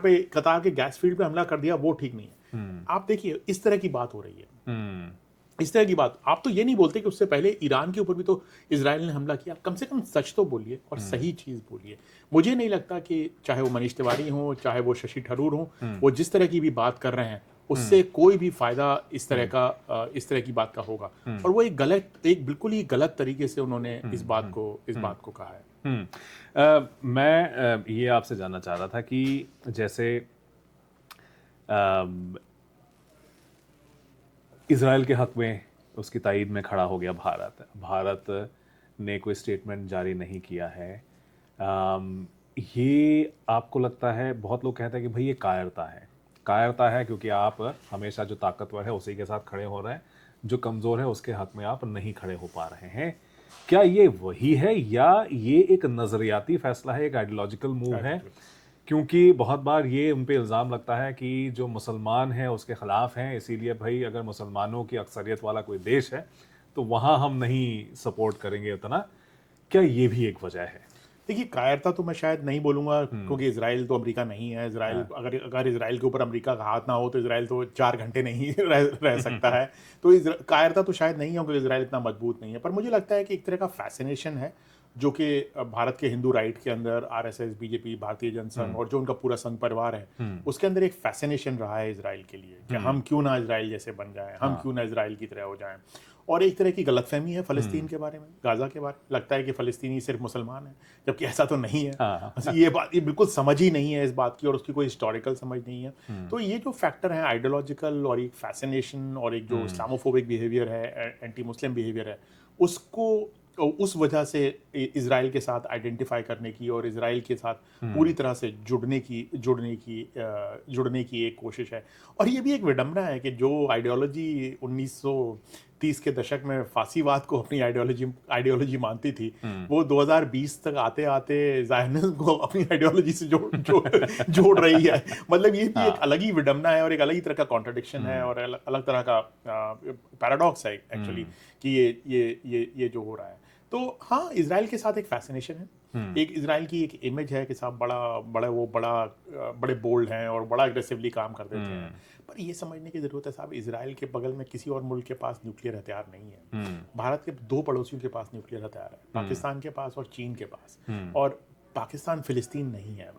के गैस फील्ड पे हमला कर दिया, वो ठीक नहीं है। आप देखिए इस तरह की बात हो रही है, इस तरह की बात। आप तो ये नहीं बोलते कि उससे पहले ईरान के ऊपर भी तो इजराइल ने हमला किया। कम से कम सच तो बोलिए और सही चीज बोलिए। मुझे नहीं लगता कि चाहे वो मनीष तिवारी हो, चाहे वो शशि थरूर हो, वो जिस तरह की भी बात कर रहे हैं उससे कोई भी फायदा इस तरह की बात का होगा। और वो एक बिल्कुल ही गलत तरीके से उन्होंने इस बात को कहा है। मैं ये आपसे जानना चाह रहा था कि जैसे इज़राइल के हक में उसकी तायीद में खड़ा हो गया भारत। भारत ने कोई स्टेटमेंट जारी नहीं किया है। ये आपको लगता है, बहुत लोग कहते हैं कि भाई ये कायरता है। कायरता है क्योंकि आप हमेशा जो ताकतवर है उसी के साथ खड़े हो रहे हैं, जो कमज़ोर है उसके हक में आप नहीं खड़े हो पा रहे हैं। क्या ये वही है या ये एक नज़रियाती फैसला है, एक आइडियोलॉजिकल मूव है? क्योंकि बहुत बार ये उन पे इल्ज़ाम लगता है कि जो मुसलमान हैं उसके ख़िलाफ़ हैं, इसीलिए भाई अगर मुसलमानों की अक्सरियत वाला कोई देश है तो वहाँ हम नहीं सपोर्ट करेंगे उतना। क्या ये भी एक वजह है? देखिए, कायरता तो मैं शायद नहीं बोलूँगा, क्योंकि इज़राइल तो अमेरिका नहीं है। इज़राइल अगर अगर इज़राइल के ऊपर अमेरिका का हाथ ना हो तो इज़राइल तो 4 घंटे नहीं रह सकता है। तो कायरता तो शायद नहीं है, क्योंकि इज़राइल इतना मजबूत नहीं है। पर मुझे लगता है कि एक तरह का फ़ैसिनेशन है, जो कि भारत के हिंदू राइट के अंदर आरएसएस, बीजेपी, भारतीय जनसंघ और जो उनका पूरा संघ परिवार है, उसके अंदर एक फ़ैसिनेशन रहा है इज़राइल के लिए कि हम क्यों ना इज़राइल जैसे बन जाएँ, हम क्यों ना इज़राइल की तरह हो जाएँ। और एक तरह की गलतफहमी है फ़लस्तीन के बारे में, गाज़ा के बारे में। लगता है कि फ़लस्तीनी सिर्फ मुसलमान हैं, जबकि ऐसा तो नहीं है। ये बिल्कुल समझ ही नहीं है इस बात की, और उसकी कोई हिस्टोरिकल समझ नहीं है। तो ये जो फैक्टर है आइडियोलॉजिकल, और एक फ़ैसिनेशन, और एक जो इस्लामोफोबिक बिहेवियर है, एंटी मुस्लिम बिहेवियर है, उसको उस वजह से इज़राइल के साथ आइडेंटिफाई करने की और इज़राइल के साथ पूरी तरह से जुड़ने की एक कोशिश है। और ये भी एक विडंबना है कि जो आइडियोलॉजी 1930 के दशक में फासीवाद को अपनी आइडियोलॉजी मानती थी, वो 2020 तक आते आते ज़ायनिज़्म को अपनी आइडियोलॉजी से जोड़ रही है। मतलब ये भी एक अलग ही विडंबना है, और एक अलग ही तरह का कॉन्ट्रडिक्शन है, और अलग तरह का पैराडॉक्स है एक्चुअली, कि ये जो हो रहा है। तो हाँ, इज़राइल के साथ एक फैसिनेशन है। एक इज़राइल की एक इमेज है कि साहब बड़े बोल्ड हैं और बड़ा एग्रेसिवली काम कर देते हैं। पर ये समझने की ज़रूरत है साहब, इज़राइल के बगल में किसी और मुल्क के पास न्यूक्लियर हथियार नहीं है। भारत के 2 पड़ोसियों के पास न्यूक्लियर हथियार है, पाकिस्तान के पास और चीन के पास। और पाकिस्तान फ़िलिस्तीन नहीं है।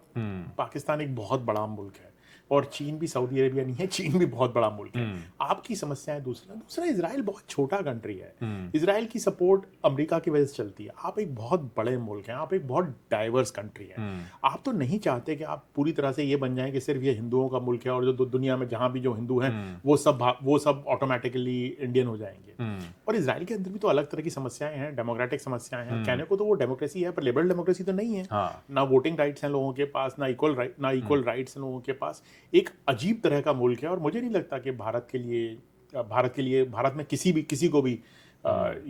पाकिस्तान एक बहुत बड़ा मुल्क है, और चीन भी सऊदी अरेबिया नहीं है, चीन भी बहुत बड़ा मुल्क है। आपकी समस्याएं दूसरा इजराइल बहुत छोटा कंट्री है। इजराइल की सपोर्ट अमेरिका की वजह से चलती है। आप एक बहुत बड़े मुल्क हैं, आप एक बहुत डाइवर्स कंट्री है। आप तो नहीं चाहते कि आप पूरी तरह से ये बन जाएं कि सिर्फ ये हिंदुओं का मुल्क है, और जो दुनिया में जहां भी जो हिंदू हैं वो सब ऑटोमेटिकली इंडियन हो जाएंगे। और इजराइल के अंदर भी तो अलग तरह की समस्याएं हैं, डेमोक्रेटिक समस्याएं हैं। कहने को तो वो डेमोक्रेसी है, पर लिबरल डेमोक्रेसी तो नहीं है। ना वोटिंग राइट्स हैं लोगों के पास, ना इक्वल राइट्स हैं लोगों के पास। एक अजीब तरह का मुल्क है, और मुझे नहीं लगता कि भारत में किसी को भी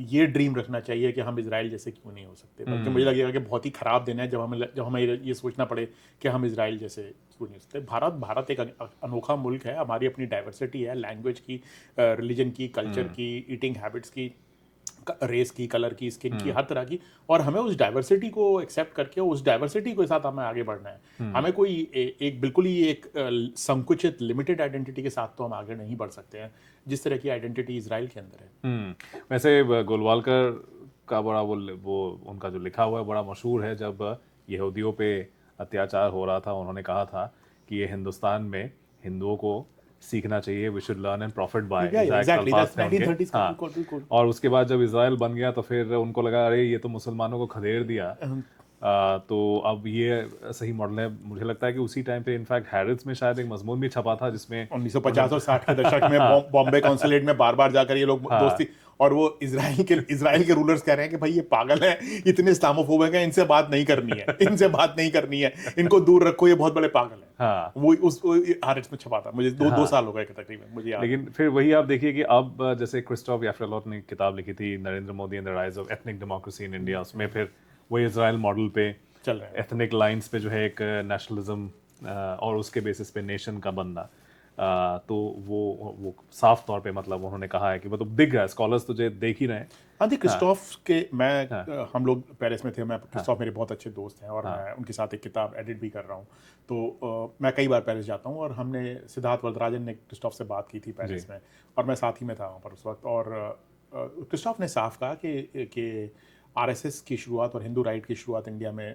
ये ड्रीम रखना चाहिए कि हम इजराइल जैसे क्यों नहीं हो सकते। बल्कि मुझे लगेगा कि बहुत ही खराब दिन है जब हमें ये सोचना पड़े कि हम इजराइल जैसे क्यों नहीं हो सकते। भारत एक अनोखा मुल्क है, हमारी अपनी डाइवर्सिटी है, लैंग्वेज की, रिलीजन की, कल्चर की, ईटिंग हैबिट्स की, रेस की, कलर की, स्किन की, हर तरह की। और हमें उस डाइवर्सिटी को एक्सेप्ट करके उस डाइवर्सिटी के साथ हमें आगे बढ़ना है। हमें कोई एक बिल्कुल ही एक संकुचित लिमिटेड आइडेंटिटी के साथ तो हम आगे नहीं बढ़ सकते हैं, जिस तरह की आइडेंटिटी इजराइल के अंदर है। वैसे गोलवालकर का बड़ा वो उनका जो लिखा हुआ है बड़ा मशहूर है। जब यहूदियों पे अत्याचार हो रहा था, उन्होंने कहा था कि ये हिंदुस्तान में हिंदुओं को सीखना चाहिए, we should learn and profit by. Exactly, that's 1930s का। बिल्कुल। और उसके बाद जब इजराइल बन गया तो फिर उनको लगा अरे ये तो मुसलमानों को खदेड़ दिया। तो अब ये सही मॉडल है। मुझे लगता है कि उसी टाइम पे इनफैक्ट हैरिस में शायद एक मजमून भी छपा था, जिसमें 1950 और 60 के दशक में बॉम्बे कॉन्सुलेट में बार जाकर ये लोग दोस्ती, और वो इजराइल के रूलर्स कह रहे हैं कि भाई ये पागल है, इतने इस्लामोफोबिक हैं, इनसे बात नहीं करनी है, इनको दूर रखो, ये बहुत बड़े पागल हैं। वो उस हैरिस में छपा था। मुझे 2 साल हो गए तकरीबन, मुझे याद। लेकिन फिर वही आप देखिए कि अब जैसे क्रिस्टोफ याफ्रेलोट ने किताब लिखी थी, Narendra Modi and the rise of ethnic democracy in India, उसमें फिर वही इजराइल मॉडल पे चल रहा है, एथनिक लाइंस पे जो है एक नेशनलिज्म और उसके बेसिस पे नेशन का बनना। तो वो साफ तौर पे मतलब उन्होंने कहा है कि मतलब दिख रहा है, स्कॉलर्स तुझे देख ही रहे हैं। हाँ जी, क्रिस्टोफ के हम लोग पेरिस में थे, मैं क्रिस्टोफ मेरे बहुत अच्छे दोस्त हैं, और मैं उनके साथ एक किताब एडिट भी कर रहा हूँ। तो मैं कई बार पेरिस जाता हूँ, और हमने सिद्धार्थ वरदराजन ने क्रिस्टोफ से बात की थी पेरिस में, और मैं साथ ही में था वहाँ पर उस वक्त। और क्रिस्टोफ ने साफ कहा कि आरएसएस की शुरुआत और हिंदू राइट की शुरुआत इंडिया में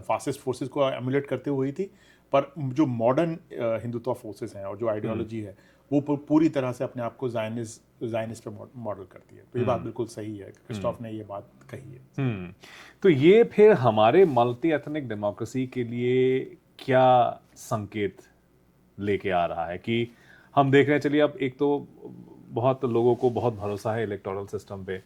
फासिस्ट फोर्सेस को एमुलेट करते हुई थी, पर जो मॉडर्न हिंदुत्व फोर्सेस हैं और जो आइडियोलॉजी है वो पूरी तरह से अपने आप को जायनिस्ट पे मॉडल करती है। तो ये बात बिल्कुल सही है, क्रिस्टोफ ने ये बात कही है। तो ये फिर हमारे मल्टी एथनिक डेमोक्रेसी के लिए क्या संकेत लेके आ रहा है कि हम देख रहे हैं, चलिए अब एक तो बहुत लोगों को बहुत भरोसा है इलेक्टोरल सिस्टम पे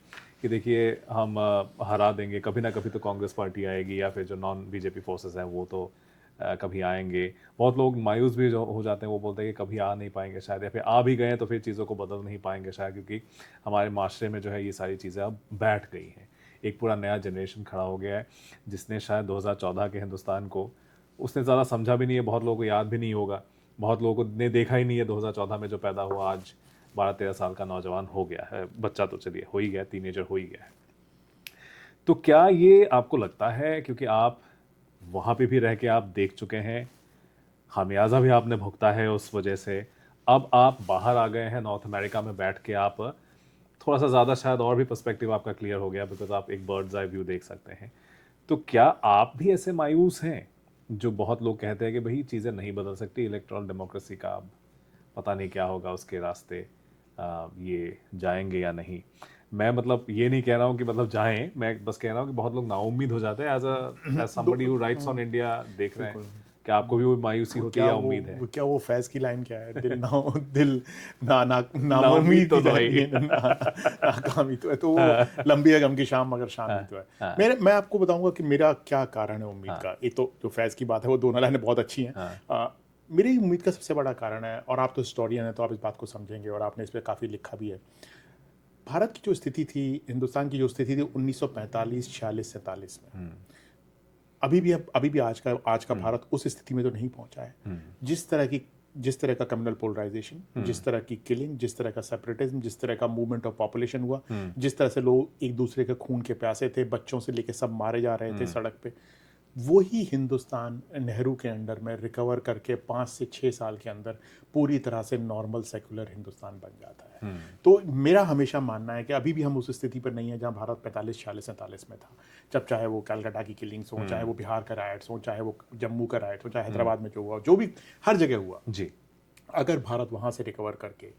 कि देखिए हम हरा देंगे, कभी ना कभी तो कांग्रेस पार्टी आएगी या फिर जो नॉन बीजेपी फोर्सेस हैं वो तो कभी आएंगे। बहुत लोग मायूस भी जो हो जाते हैं, वो बोलते हैं कि कभी आ नहीं पाएंगे शायद, या फिर आ भी गए तो फिर चीज़ों को बदल नहीं पाएंगे शायद, क्योंकि हमारे माशरे में जो है ये सारी चीज़ें अब बैठ गई हैं। एक पूरा नया जनरेशन खड़ा हो गया है जिसने शायद 2014 के हिंदुस्तान को उसने ज़्यादा समझा भी नहीं है, बहुत लोगों को याद भी नहीं होगा, बहुत लोगों ने देखा ही नहीं है 2014 में जो पैदा हुआ आज 12-13 साल का नौजवान हो गया है, बच्चा तो चलिए हो ही गया, टीनेजर हो ही गया है। तो क्या ये आपको लगता है, क्योंकि आप वहाँ पे भी रह के आप देख चुके हैं, खामियाजा भी आपने भुगता है उस वजह से, अब आप बाहर आ गए हैं नॉर्थ अमेरिका में बैठ के, आप थोड़ा सा ज़्यादा शायद और भी पर्सपेक्टिव आपका क्लियर हो गया बिकॉज आप एक बर्ड्स आई व्यू देख सकते हैं, तो क्या आप भी ऐसे मायूस हैं जो बहुत लोग कहते हैं कि भाई चीज़ें नहीं बदल सकती, इलेक्ट्रल डेमोक्रेसी का अब पता नहीं क्या होगा, उसके रास्ते ये जाएंगे या नहीं? मैं मतलब ये नहीं कह रहा हूँ कि मतलब जाएं, मैं बस कह रहा हूँ कि बहुत लोग नाउम्मीद हो जाते हैं as somebody who writes on India देख रहे हैं। क्या आपको भी वो मायूसी होती है या उम्मीद है? क्या वो फैज की लाइन क्या है, दिल ना ना नाउम्मीद तो नहीं है, नाकामी तो है, तो वो लंबी है गम की शाम मगर शाम तो है। मैं आपको बताऊंगा कि मेरा क्या कारण है उम्मीद का। एक तो जो फैज की बात है वो दोनों लाइनें बहुत अच्छी हैं। मेरी उम्मीद का सबसे बड़ा कारण है, और आप तो हिस्टोरियन हैं तो आप इस बात को समझेंगे और आपने इस पर काफ़ी लिखा भी है। भारत की जो स्थिति थी, हिंदुस्तान की जो स्थिति थी 1945, 46, 47 में, अभी भी आज का भारत उस स्थिति में तो नहीं पहुंचा है। जिस तरह का कम्युनल पोलराइजेशन, जिस तरह की किलिंग, जिस तरह का सेपरेटिज्म, जिस तरह का मूवमेंट ऑफ पॉपुलेशन हुआ, जिस तरह से लोग एक दूसरे के खून के प्यासे थे, बच्चों से लेके सब मारे जा रहे थे सड़क पे, वही हिंदुस्तान नेहरू के अंडर में रिकवर करके 5 से 6 साल के अंदर पूरी तरह से नॉर्मल सेकुलर हिंदुस्तान बन जाता है। तो मेरा हमेशा मानना है कि अभी भी हम उस स्थिति पर नहीं है जहां भारत 45, 46, 47 में था, जब चाहे वो कलकत्ता की किलिंग्स हो, चाहे वो बिहार का राइट्स हो, चाहे वो जम्मू का राइट्स हो, चाहे हैदराबाद में जो हुआ, जो भी हर जगह हुआ जी। अगर भारत वहाँ से रिकवर करके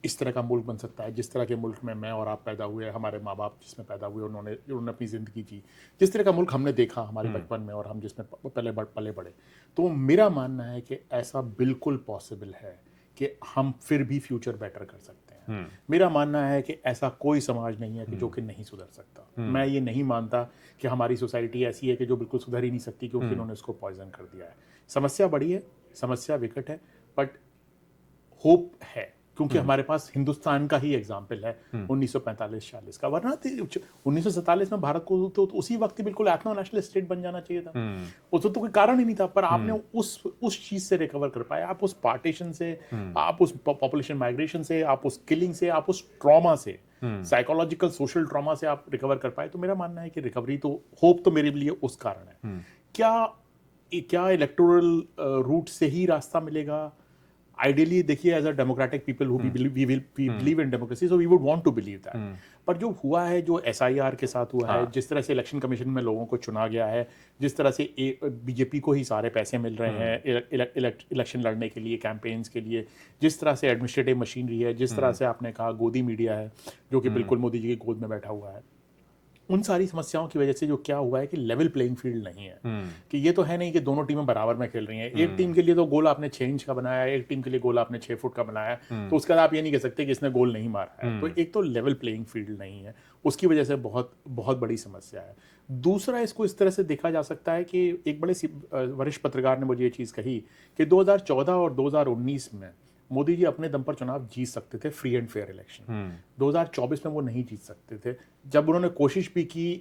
इस तरह का मुल्क बन सकता है, जिस तरह के मुल्क में मैं और आप पैदा हुए, हमारे माँ बाप जिसमें पैदा हुए, उन्होंने अपनी ज़िंदगी जी, जिस तरह का मुल्क हमने देखा हमारे बचपन में और हम जिसमें पले बड़े, तो मेरा मानना है कि ऐसा बिल्कुल पॉसिबल है कि हम फिर भी फ्यूचर बेटर कर सकते हैं। मेरा मानना है कि ऐसा कोई समाज नहीं है कि जो कि नहीं सुधर सकता। मैं ये नहीं मानता कि हमारी सोसाइटी ऐसी है कि जो बिल्कुल सुधर ही नहीं सकती क्योंकि उन्होंने इसको पॉइजन कर दिया है। समस्या बड़ी है, समस्या विकट है, बट होप है क्योंकि हमारे पास हिंदुस्तान का ही एग्जाम्पल है 1945-46 का। वरना 1947 में भारत को तो उसी वक्त बिल्कुल एथनो नेशनल स्टेट बन जाना चाहिए था। उस तो कोई कारण ही नहीं था, पर आपने उस चीज से रिकवर कर पाया। आप उस पार्टीशन से, आप उस पॉपुलेशन माइग्रेशन से, आप उस किलिंग से, आप उस ट्रॉमा से, साइकोलॉजिकल सोशल ट्रॉमा से आप रिकवर कर पाए। तो मेरा मानना है कि रिकवरी तो, होप तो मेरे लिए उस कारण है। क्या इलेक्टोरल रूट से ही रास्ता मिलेगा? आइडियली देखिए, as a democratic people who we believe in democracy, so we would want to believe that. पर जो हुआ है, जो एसआईआर के साथ हुआ है, जिस तरह से इलेक्शन कमीशन में लोगों को चुना गया है, जिस तरह से बीजेपी को ही सारे पैसे मिल रहे हैं इलेक्शन लड़ने के लिए, कैंपेन्स के लिए, जिस तरह से एडमिनिस्ट्रेटिव मशीनरी है, जिस तरह से आपने कहा गोदी मीडिया है जो कि बिल्कुल मोदी जी की गोद में बैठा हुआ है, उन सारी समस्याओं की वजह से जो क्या हुआ है कि लेवल प्लेइंग फील्ड नहीं है। कि ये तो है नहीं कि दोनों टीमें बराबर में खेल रही हैं। एक टीम के लिए तो गोल आपने 6 इंच का बनाया है, एक टीम के लिए गोल आपने 6 फुट का बनाया है, तो उसके बाद आप ये नहीं कह सकते कि इसने गोल नहीं मारा है। तो एक तो लेवल प्लेइंग फील्ड नहीं है, उसकी वजह से बहुत बहुत बड़ी समस्या है। दूसरा, इसको इस तरह से देखा जा सकता है कि एक बड़े वरिष्ठ पत्रकार ने मुझे ये चीज़ कही कि 2014 और 2019 में मोदी जी अपने दम पर चुनाव जीत सकते थे, फ्री एंड फेयर इलेक्शन। 2024 में वो नहीं जीत सकते थे। जब उन्होंने कोशिश भी की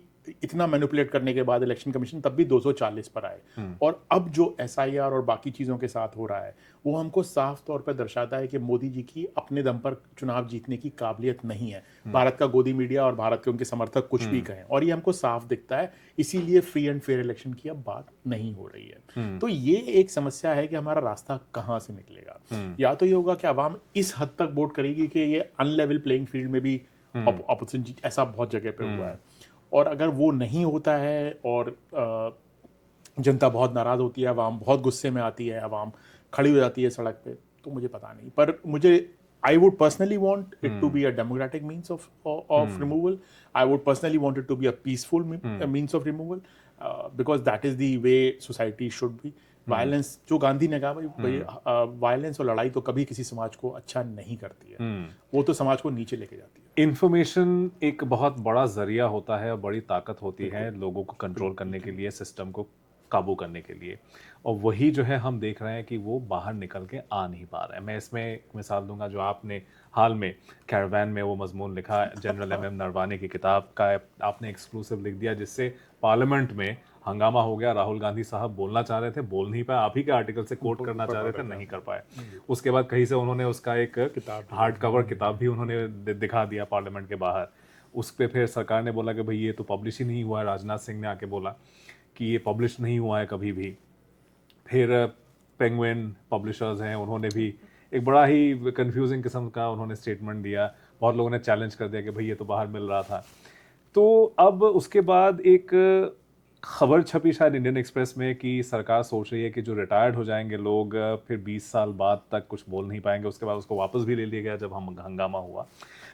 इतना मैनिपुलेट करने के बाद इलेक्शन कमीशन, तब भी 240 पर आए। और अब जो एसआईआर और बाकी चीज़ों के साथ हो रहा है, वो हमको साफ तौर पर दर्शाता है कि मोदी जी की अपने दम पर चुनाव जीतने की काबिलियत नहीं है। भारत का गोदी मीडिया और भारत के उनके समर्थक कुछ भी कहें, और ये हमको साफ दिखता है। इसीलिए फ्री एंड फेयर इलेक्शन की अब बात नहीं हो रही है। तो ये एक समस्या है कि हमारा रास्ता कहाँ से निकलेगा। या तो ये होगा कि अवाम इस हद तक वोट करेगी कि ये अनलेवल प्लेइंग फील्ड में भी ऑपोजिशन, ऐसा बहुत जगह पे हुआ है। और अगर वो नहीं होता है और जनता बहुत नाराज़ होती है, अवाम बहुत गुस्से में आती है, अवाम खड़ी हो जाती है सड़क पे, तो मुझे पता नहीं। पर मुझे I would personally want it to be a democratic means of removal. I would personally want it to be a peaceful means of removal, because that is the way society should be. Violence, जो गांधी ने कहा भाई violence और लड़ाई तो कभी किसी समाज को अच्छा नहीं करती है, वो तो समाज को नीचे लेके जाती है। इंफॉर्मेशन एक बहुत बड़ा जरिया होता है और बड़ी ताकत होती है लोगों को कंट्रोल करने के लिए, सिस्टम को काबू करने के लिए, और वही जो है हम देख रहे हैं कि वो बाहर निकल के आ नहीं पा रहा है। मैं इसमें एक मिसाल दूंगा, जो आपने हाल में कैरावान में वो मजमून लिखा, जनरल एम नरवाने की किताब का आपने एक्सक्लूसिव लिख दिया, जिससे पार्लियामेंट में हंगामा हो गया। राहुल गांधी साहब बोलना चाह रहे थे, बोल नहीं पाए, आप ही के आर्टिकल से कोट करना चाह रहे थे, नहीं कर पाए। उसके बाद कहीं से उन्होंने उसका एक हार्ड कवर किताब भी उन्होंने दिखा दिया पार्लियामेंट के बाहर। उस पर फिर सरकार ने बोला कि भाई ये तो पब्लिश ही नहीं हुआ है। राजनाथ सिंह ने आके बोला कि ये पब्लिश नहीं हुआ है कभी भी। फिर पेंगुइन पब्लिशर्स हैं, उन्होंने भी एक बड़ा ही कंफ्यूजिंग किस्म का उन्होंने स्टेटमेंट दिया। बहुत लोगों ने चैलेंज कर दिया कि भाई ये तो बाहर मिल रहा था। तो अब उसके बाद एक खबर छपी शायद इंडियन एक्सप्रेस में कि सरकार सोच रही है कि जो रिटायर्ड हो जाएंगे लोग फिर 20 साल बाद तक कुछ बोल नहीं पाएंगे। उसके बाद उसको वापस भी ले लिया गया जब हम हंगामा हुआ।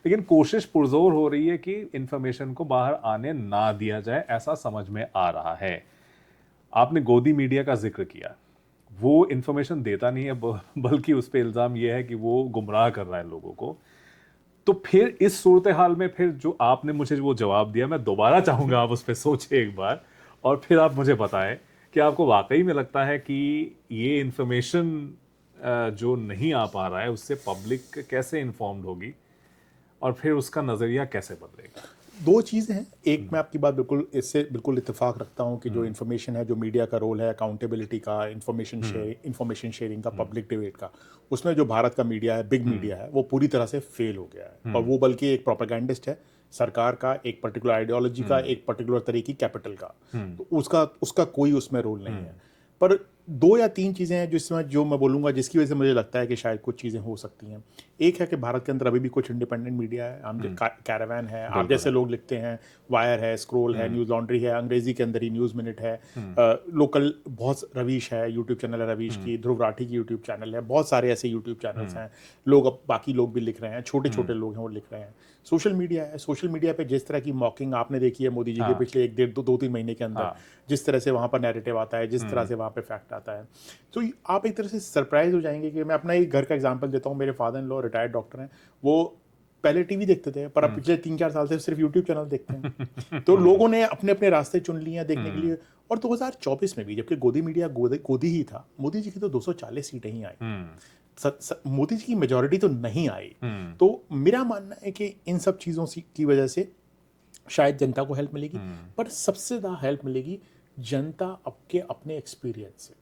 लेकिन कोशिश पुरजोर हो रही है कि इंफॉर्मेशन को बाहर आने ना दिया जाए, ऐसा समझ में आ रहा है। आपने गोदी मीडिया का जिक्र किया, वो इंफॉर्मेशन देता नहीं है, बल्कि उस पर इल्ज़ाम यह है कि वो गुमराह कर रहा है लोगों को। तो फिर इस सूरत हाल में फिर जो आपने मुझे वो जवाब दिया, मैं दोबारा चाहूँगा आप उस पर सोचें एक बार, और फिर आप मुझे बताएं कि आपको वाकई में लगता है कि ये इंफॉर्मेशन जो नहीं आ पा रहा है उससे पब्लिक कैसे इन्फॉर्म्ड होगी और फिर उसका नज़रिया कैसे बदलेगा? दो चीज़ें हैं। एक, मैं आपकी बात इससे बिल्कुल इत्तेफाक रखता हूँ कि जो इन्फॉर्मेशन है, जो मीडिया का रोल है अकाउंटेबिलिटी का, इन्फॉर्मेशन शेयरिंग का, पब्लिक डिबेट का, उसमें जो भारत का मीडिया है, बिग मीडिया है, वो पूरी तरह से फेल हो गया है। और वो बल्कि एक प्रोपेगेंडिस्ट है सरकार का, एक पर्टिकुलर आइडियोलॉजी का, एक पर्टिकुलर तरह की कैपिटल का। तो उसका कोई उसमें रोल नहीं है। पर दो या तीन चीज़ें हैं जो मैं बोलूँगा जिसकी वजह से मुझे लगता है कि शायद कुछ चीज़ें हो सकती हैं। एक है कि भारत के अंदर अभी भी कुछ इंडिपेंडेंट मीडिया है। हम कैरावान है, आप जैसे लोग लिखते हैं, वायर है, स्क्रोल है, न्यूज़ लॉन्ड्री है, अंग्रेजी के अंदर ही न्यूज़ मिनट है, लोकल बहुत रवीश है, यूट्यूब चैनल है रवीश की, ध्रुव राठी की यूट्यूब चैनल है, बहुत सारे ऐसे यूट्यूब चैनल्स हैं। लोग अब बाकी लोग भी लिख रहे हैं, छोटे छोटे लोग हैं वो लिख रहे हैं। सोशल मीडिया है, सोशल मीडिया पे जिस तरह की मॉकिंग आपने देखी है मोदी जी के पिछले 1-2-3 महीने के अंदर, जिस तरह से वहाँ पर नैरेटिव आता है, जिस तरह से वहाँ पे फैक्ट आता है, तो आप एक तरह से सरप्राइज हो जाएंगे। कि मैं अपना एक घर का एग्जांपल देता हूँ। मेरे father in law retired doctor हैं, वो पहले टीवी देखते थे, पर अब पिछले 3-4 साल से सिर्फ यूट्यूब चैनल देखते हैं। तो लोगों ने अपने अपने रास्ते चुन लिए हैं देखने के लिए। और 2024 में भी, जबकि गोदी मीडिया गोदी ही था, मोदी जी की तो 240 सीटें ही आई, मोदी जी की मेजोरिटी तो नहीं आई। तो मेरा मानना है कि इन सब चीज़ों की वजह से शायद जनता को हेल्प मिलेगी, पर सबसे ज़्यादा हेल्प मिलेगी जनता आपके अपने एक्सपीरियंस से।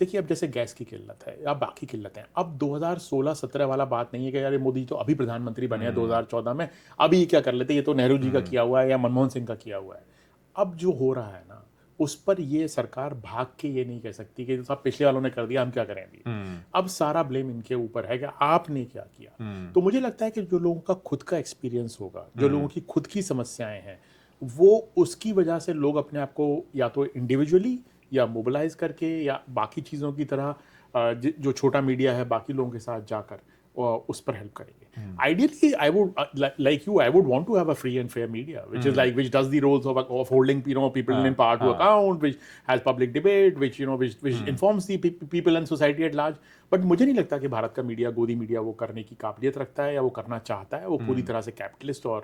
देखिए, अब जैसे गैस की किल्लत है या बाकी किल्लत है, अब 2016-17 वाला बात नहीं है कि यार मोदी तो अभी प्रधानमंत्री बने हैं 2014 में, अभी ये क्या कर लेते, ये तो नेहरू जी का किया हुआ है या मनमोहन सिंह का किया हुआ है। अब जो हो रहा है ना, उस पर ये सरकार भाग के ये नहीं कह सकती कि सब पिछले वालों ने कर दिया, हम क्या करें अभी। अब सारा ब्लेम इनके ऊपर है कि आपने क्या किया। तो मुझे लगता है कि जो लोगों का खुद का एक्सपीरियंस होगा, जो लोगों की खुद की समस्याएं हैं, वो उसकी वजह से लोग अपने आप को या तो इंडिविजुअली या मोबिलाइज करके या बाकी चीज़ों की तरह जो छोटा मीडिया है बाकी लोगों के साथ जाकर उस पर हेल्प करेंगे। Ideally, I would like you. I would want to have a free and fair media, which does the roles of holding people in power to account, which has public debate, which informs the people and society at large. But मुझे नहीं लगता कि भारत का media, गोदी media, वो करने की काबिलियत रखता है या वो करना चाहता है। वो पूरी तरह से कैपिटलिस्ट और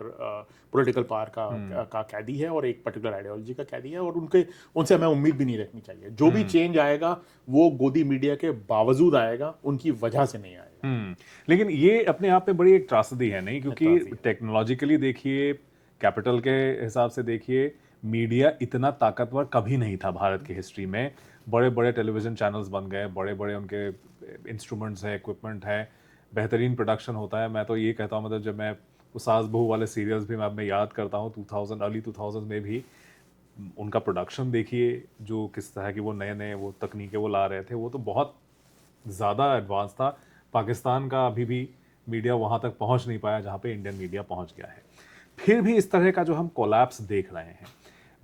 पॉलिटिकल पावर का कैदी है और एक पर्टिकुलर आइडियोलॉजी का कैदी है, और उनसे हमें उम्मीद भी नहीं रखनी चाहिए। जो भी चेंज आएगा वो गोदी मीडिया के बावजूद आएगा, उनकी वजह से नहीं आएगा। लेकिन ये अपने आप में बड़ी एक त्रासदी है नहीं, क्योंकि टेक्नोलॉजिकली देखिए, कैपिटल के हिसाब से देखिए, मीडिया इतना ताकतवर कभी नहीं था भारत की हिस्ट्री में। बड़े बड़े टेलीविज़न चैनल्स बन गए, बड़े बड़े उनके इंस्ट्रूमेंट्स है, इक्विपमेंट है, बेहतरीन प्रोडक्शन होता है। मैं तो ये कहता हूँ, मतलब जब मैं वो सास बहू वाले सीरियल्स भी मैं याद करता हूँ अर्ली 2000 में भी, उनका प्रोडक्शन देखिए, जो किस तरह की वो नए नए वो तकनीकें वो ला रहे थे, वो तो बहुत ज़्यादा एडवांस था। पाकिस्तान का अभी भी मीडिया वहाँ तक पहुँच नहीं पाया जहाँ पे इंडियन मीडिया पहुँच गया है। फिर भी इस तरह का जो हम कोलैप्स देख रहे हैं,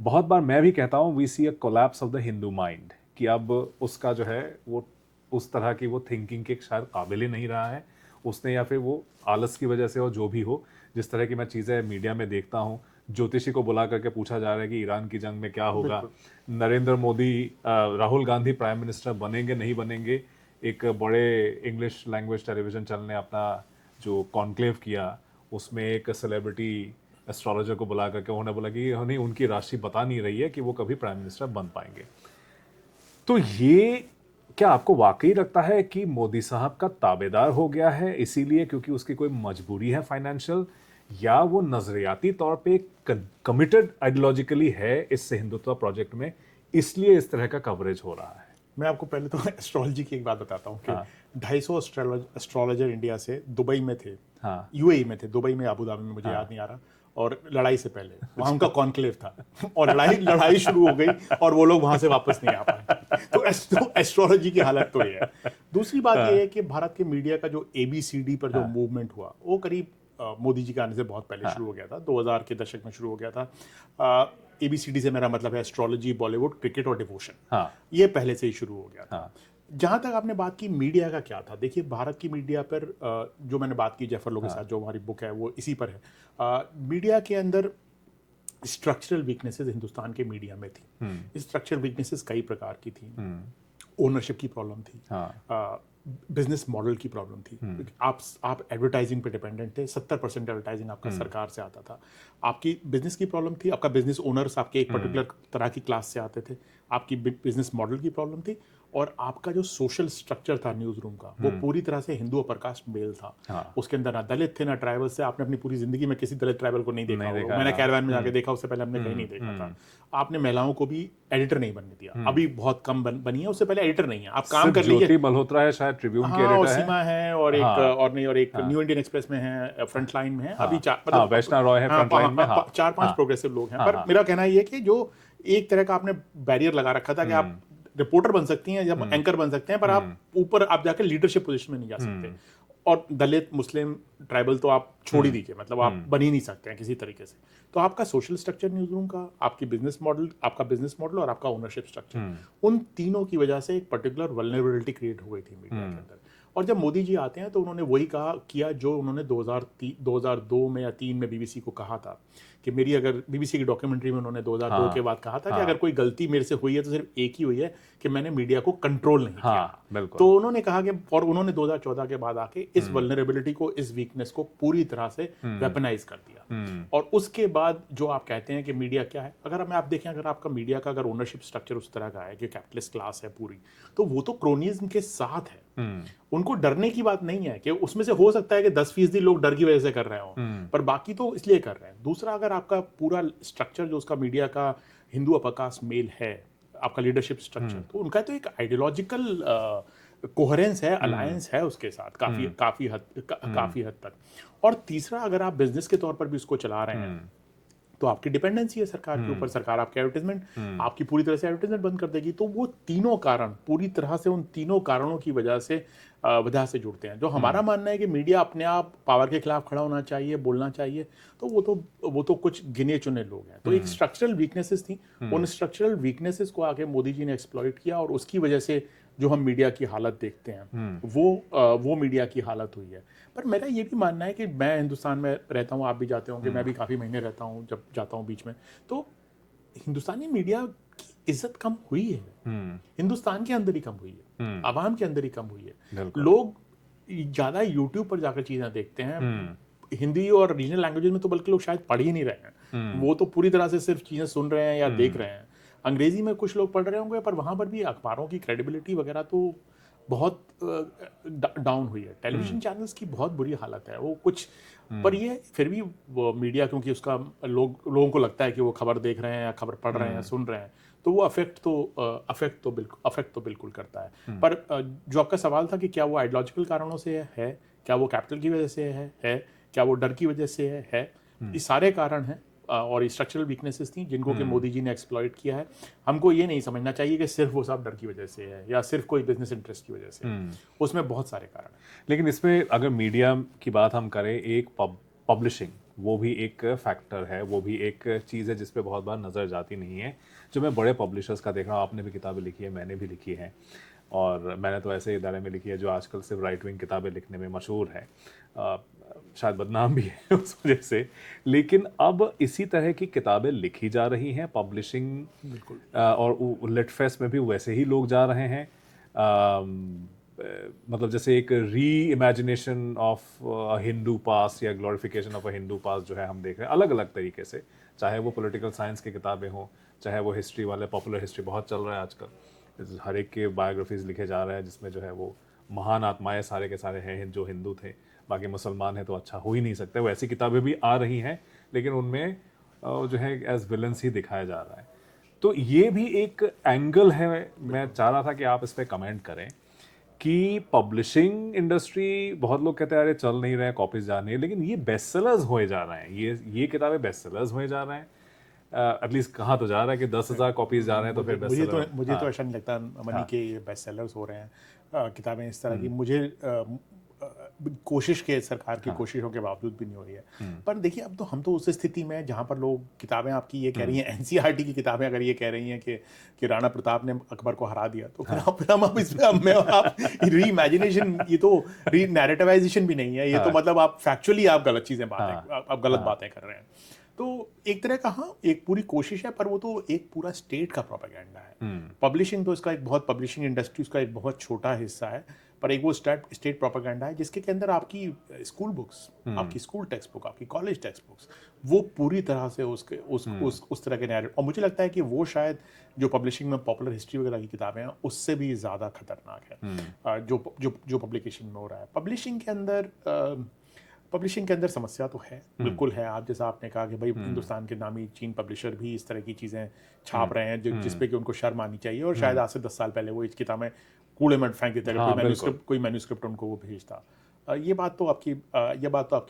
बहुत बार मैं भी कहता हूँ we see a collapse of the Hindu mind, कि अब उसका जो है वो उस तरह की वो थिंकिंग के शायद काबिल ही नहीं रहा है। उसने या फिर वो आलस की वजह से हो, जो भी हो, जिस तरह की मैं चीज़ें मीडिया में देखता हूँ, ज्योतिषी को बुला करके पूछा जा रहा है कि ईरान की जंग में क्या होगा, नरेंद्र मोदी राहुल गांधी प्राइम मिनिस्टर बनेंगे नहीं बनेंगे, एक बड़े इंग्लिश लैंग्वेज टेलीविजन चैनल ने अपना जो कॉन्क्लेव किया उसमें एक सेलिब्रिटी एस्ट्रोलॉजर को बुला करके उन्होंने बोला कि उन्हें उनकी राशि बता नहीं रही है कि वो कभी प्राइम मिनिस्टर बन पाएंगे। तो ये क्या आपको वाकई लगता है कि मोदी साहब का ताबेदार हो गया है इसीलिए क्योंकि उसकी कोई मजबूरी है फाइनेंशियल, या वो नजरियाती तौर पे कमिटेड आइडियोलॉजिकली है इस हिंदुत्व प्रोजेक्ट में, इसलिए इस तरह का कवरेज हो रहा है? मैं आपको पहले तो एस्ट्रोलॉजी की एक बात बताता हूँ कि हाँ। 250 एस्ट्रोलॉजर इंडिया से दुबई में थे, हाँ। यूएई में थे, दुबई में, अबू धाबी में, मुझे याद नहीं आ रहा, और लड़ाई से पहले वहाँ उनका कॉन्क्लेव था और लड़ाई शुरू हो गई और वो लोग वहाँ से वापस नहीं आ पाए। तो एस्ट्रोलॉजी की हालत तो ये है। दूसरी बात ये है कि भारत के मीडिया का जो ABCD पर जो मूवमेंट हुआ वो करीब मोदी जी के आने से बहुत पहले शुरू हो गया था, 2000 के दशक में शुरू हो गया था। ABCD से मेरा मतलब है एस्ट्रोलॉजी, बॉलीवुड, क्रिकेट और डिवोशन। ये पहले से ही शुरू हो गया था। जहां तक आपने बात की मीडिया का क्या था, देखिए भारत की मीडिया पर जो मैंने बात की जफर लोग के साथ, जो हमारी बुक है वो इसी पर है। मीडिया के अंदर स्ट्रक्चरल वीकनेसेस हिंदुस्तान के मीडिया में थी। स्ट्रक्चरल वीकनेसेस कई प्रकार की थी। ओनरशिप की प्रॉब्लम थी, बिजनेस मॉडल की प्रॉब्लम थी। आप एडवर्टाइजिंग पे डिपेंडेंट थे, 70% एडवर्टाइजिंग आपका सरकार से आता था। आपकी बिजनेस की प्रॉब्लम थी, आपका बिजनेस ओनर्स आपके एक पर्टिकुलर तरह की क्लास से आते थे। आपकी बिजनेस मॉडल की प्रॉब्लम थी, और आपका जो सोशल स्ट्रक्चर था न्यूज रूम का वो पूरी तरह से हिंदू अपर कास्ट मेल था। उसके अंदर ना दलित थे ना ट्राइबल से। आपने अपनी पूरी जिंदगी में किसी दलित ट्राइबल को नहीं देखा होगा। मैंने कैरवान में जाके देखा, उससे पहले हमने कहीं नहीं देखा था। आपने महिलाओं को भी एडिटर नहीं बनने दिया, अभी बहुत कम बनी है, उससे पहले एडिटर नहीं है। आप काम कर लीजिए। ज्योति मल्होत्रा है शायद ट्रिब्यून की एडिटर और है, सीमा है, और एक न्यू इंडियन एक्सप्रेस में है, फ्रंट लाइन में है। अभी वैष्णव रॉय है फ्रंट लाइन में। 4-5 प्रोग्रेसिव लोग हैं। पर मेरा कहना ये है कि जो एक तरह का आपने बैरियर लगा रखा था कि आप रिपोर्टर बन सकती हैं या एंकर बन सकते हैं, पर आप ऊपर आप जाकर लीडरशिप पोजीशन में नहीं जा सकते। और दलित, मुस्लिम, ट्राइबल तो आप छोड़ ही दीजिए, मतलब आप बन ही नहीं सकते हैं किसी तरीके से। तो आपका सोशल स्ट्रक्चर न्यूज रूम का, आपकी बिजनेस मॉडल, आपका बिजनेस मॉडल और आपका ओनरशिप स्ट्रक्चर, उन तीनों की वजह से एक पर्टिकुलर वल्नरेबिलिटी क्रिएट हो गई थी मीडिया के अंदर। और जब मोदी जी आते हैं तो उन्होंने वही किया जो उन्होंने 2002 में या 3 में BBC को कहा था कि मेरी, अगर BBC की डॉक्यूमेंट्री में उन्होंने 2002 के बाद कहा था कि अगर कोई गलती मेरे से हुई है तो सिर्फ एक ही हुई है कि मैंने मीडिया को कंट्रोल नहीं किया। तो उन्होंने कहा कि, और उन्होंने 2014 के बाद आके इस वल्नरेबिलिटी को, इस वीकनेस को पूरी तरह से वेपनाइज कर दिया। और उसके बाद जो आप कहते हैं कि मीडिया क्या है, अगर आप देखें, अगर आपका मीडिया का अगर ओनरशिप स्ट्रक्चर उस तरह का है कि कैपिटलिस्ट क्लास है पूरी, तो वो तो क्रोनिज्म के साथ है। उनको डरने की बात नहीं है कि उसमें से हो सकता है कि 10% लोग डर की वजह से कर रहे हो, पर बाकी तो इसलिए कर रहे हैं। दूसरा, अगर आपका पूरा स्ट्रक्चर जो उसका मीडिया का हिंदू अपर कास्ट मेल है, आपका लीडरशिप स्ट्रक्चर, तो उनका तो एक आइडियोलॉजिकल कोहेरेंस है, अलायंस है उसके साथ काफी हद तक। और तीसरा, अगर आप बिजनेस के तौर पर भी उसको चला रहे हैं तो आपकी डिपेंडेंसी है सरकार के ऊपर। सरकार आपके एडवर्टाइजमेंट, आपकी पूरी तरह से एडवर्टाइजमेंट बंद कर देगी। तो वो तीनों कारण पूरी तरह से, उन तीनों कारणों की वजह से जुड़ते हैं। जो हमारा मानना है कि मीडिया अपने आप पावर के खिलाफ खड़ा होना चाहिए, बोलना चाहिए, तो वो तो कुछ गिने चुने लोग हैं। तो एक स्ट्रक्चरल वीकनेसेस थी, उन स्ट्रक्चरल वीकनेसेस को आके मोदी जी ने एक्सप्लॉइट किया, और उसकी वजह से जो हम मीडिया की हालत देखते हैं वो मीडिया की हालत हुई है। पर मेरा ये भी मानना है कि मैं हिंदुस्तान में रहता हूँ, आप भी जाते होंगे, मैं भी काफ़ी महीने रहता हूँ, जब जाता हूँ बीच में, तो हिंदुस्तानी मीडिया की इज्जत कम हुई है। हिंदुस्तान के अंदर ही कम हुई है, आवाम के अंदर ही कम हुई है। लोग ज़्यादा यूट्यूब पर जाकर चीज़ें देखते हैं। हिंदी और रीजनल लैंग्वेजेस में तो बल्कि लोग शायद पढ़ ही नहीं रहे हैं, वो तो पूरी तरह से सिर्फ चीज़ें सुन रहे हैं या देख रहे हैं। अंग्रेजी में कुछ लोग पढ़ रहे होंगे, पर वहाँ पर भी अखबारों की क्रेडिबिलिटी वगैरह तो बहुत डाउन हुई है। टेलीविजन चैनल्स की बहुत बुरी हालत है, वो कुछ, पर ये फिर भी मीडिया, क्योंकि उसका लोगों को लगता है कि वो खबर देख रहे हैं या खबर पढ़ रहे हैं, सुन रहे हैं, तो वो अफेक्ट तो बिल्कुल करता है। पर जो आपका सवाल था कि क्या वो आइडियोलॉजिकल कारणों से है, क्या वो कैपिटल की वजह से है, क्या वो डर की वजह से है, ये सारे कारण हैं। और स्ट्रक्चरल वीकनेसेस थी जिनको कि मोदी जी ने एक्सप्लॉइट किया है। हमको ये नहीं समझना चाहिए कि सिर्फ वो सब डर की वजह से है या सिर्फ कोई बिजनेस इंटरेस्ट की वजह से है। उसमें बहुत सारे कारण हैं। लेकिन इसमें अगर मीडिया की बात हम करें, एक पब्लिशिंग, वो भी एक फैक्टर है, वो भी एक चीज़ है जिस पे बहुत बार नज़र जाती नहीं है। जो मैं बड़े पब्लिशर्स का देख रहा हूँ, आपने भी किताबें लिखी है, मैंने भी लिखी है, और मैंने तो ऐसे इदारे में लिखी है जो आजकल सिर्फ राइट विंग किताबें लिखने में मशहूर है, शायद बदनाम भी है उस वजह से। लेकिन अब इसी तरह की किताबें लिखी जा रही हैं, पब्लिशिंग बिल्कुल। और लिट फेस्ट में भी वैसे ही लोग जा रहे हैं। मतलब जैसे एक री इमेजिनेशन ऑफ हिंदू पास्ट या glorification of a Hindu past जो है हम देख रहे हैं अलग अलग तरीके से, चाहे वो पॉलिटिकल साइंस की किताबें हों, चाहे वो हिस्ट्री वाले, पॉपुलर हिस्ट्री बहुत चल रहा है आजकल, हर एक के बायोग्राफीज लिखे जा रहे हैं जिसमें जो है वो महान आत्माएं सारे के सारे हैं जो हिंदू थे, बाकी मुसलमान है तो अच्छा हो ही नहीं सकते। वो ऐसी किताबें भी आ रही हैं लेकिन उनमें जो है एज विलन्स ही दिखाया जा रहा है। तो ये भी एक एंगल है, मैं चाह रहा था कि आप इस पर कमेंट करें कि पब्लिशिंग इंडस्ट्री, बहुत लोग कहते हैं अरे चल नहीं रहे, कॉपीज जा नहीं है, लेकिन ये बेस्ट सेलर्स होए जा रहे हैं, ये किताबें बेस्ट सेलर्स होए जा रहे हैं। एटलीस्ट कहाँ तो जा रहा है कि 10,000 कॉपीज जा रहे हैं तो फिर बेस्ट सेलर। मुझे तो ऐसा नहीं लगता मनी के ये बेस्ट सेलर्स हो रहे हैं किताबें इस तरह की। मुझे कोशिश के सरकार की कोशिशों के बावजूद भी नहीं हो रही है। पर देखिए अब तो हम तो उस स्थिति में हैं जहाँ पर लोग किताबें आपकी ये कह रही हैं, एनसीईआरटी की किताबें अगर ये कह रही हैं कि राणा प्रताप ने अकबर को हरा दिया, तो फिर हम अब इसमें आप री इमेजिनेशन, ये तो री नैरेटिवाइजेशन भी नहीं है, ये तो मतलब आप फैक्चुअली आप गलत चीजें आप गलत बातें कर रहे हैं। तो एक तरह का एक पूरी कोशिश है, पर वो तो एक पूरा स्टेट का प्रोपेगेंडा है। पब्लिशिंग तो इसका एक बहुत, पब्लिशिंग इंडस्ट्री उसका एक बहुत छोटा हिस्सा है, पर एक वो स्टेट प्रोपेगेंडा है जिसके अंदर आपकी स्कूल बुक्स, आपकी स्कूल टेक्स्ट बुक, आपकी कॉलेज टेक्स्ट बुक्स, वो पूरी तरह से उस तरह के नैरेटिव, और मुझे लगता है कि वो शायद जो पब्लिशिंग में पॉपुलर हिस्ट्री वगैरह की किताबें हैं उससे भी ज़्यादा खतरनाक है जो पब्लिकेशन में हो रहा है। पब्लिशिंग के अंदर समस्या तो है, बिल्कुल है। आप जैसा आपने कहा कि भाई हिंदुस्तान के नामी चीन पब्लिशर भी इस तरह की चीज़ें छाप रहे हैं जिस पे कि उनको शर्म आनी चाहिए, और शायद आज से 10 साल पहले वो इस किताबें कूड़े में फेंक देते अगर कोई मैन्यूस्क्रिप्ट उनको वो भेजता। ये बात तो आपकी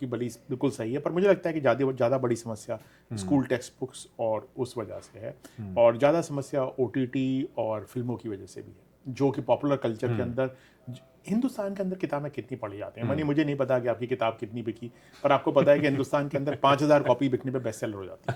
बिल्कुल सही है, पर मुझे लगता है कि ज़्यादा बड़ी समस्या स्कूल टेक्स्ट बुक्स और उस वजह से है, और ज़्यादा समस्या OTT और फिल्मों की वजह से भी है, जो कि पॉपुलर कल्चर के अंदर हिंदुस्तान के अंदर किताबें कितनी पढ़ी जाती हैं। मुझे नहीं पता कि आपकी किताब कितनी बिकी, पर आपको पता है कि हिंदुस्तान के अंदर 5,000 कॉपी बिकने पे बेस्ट सेलर हो जाती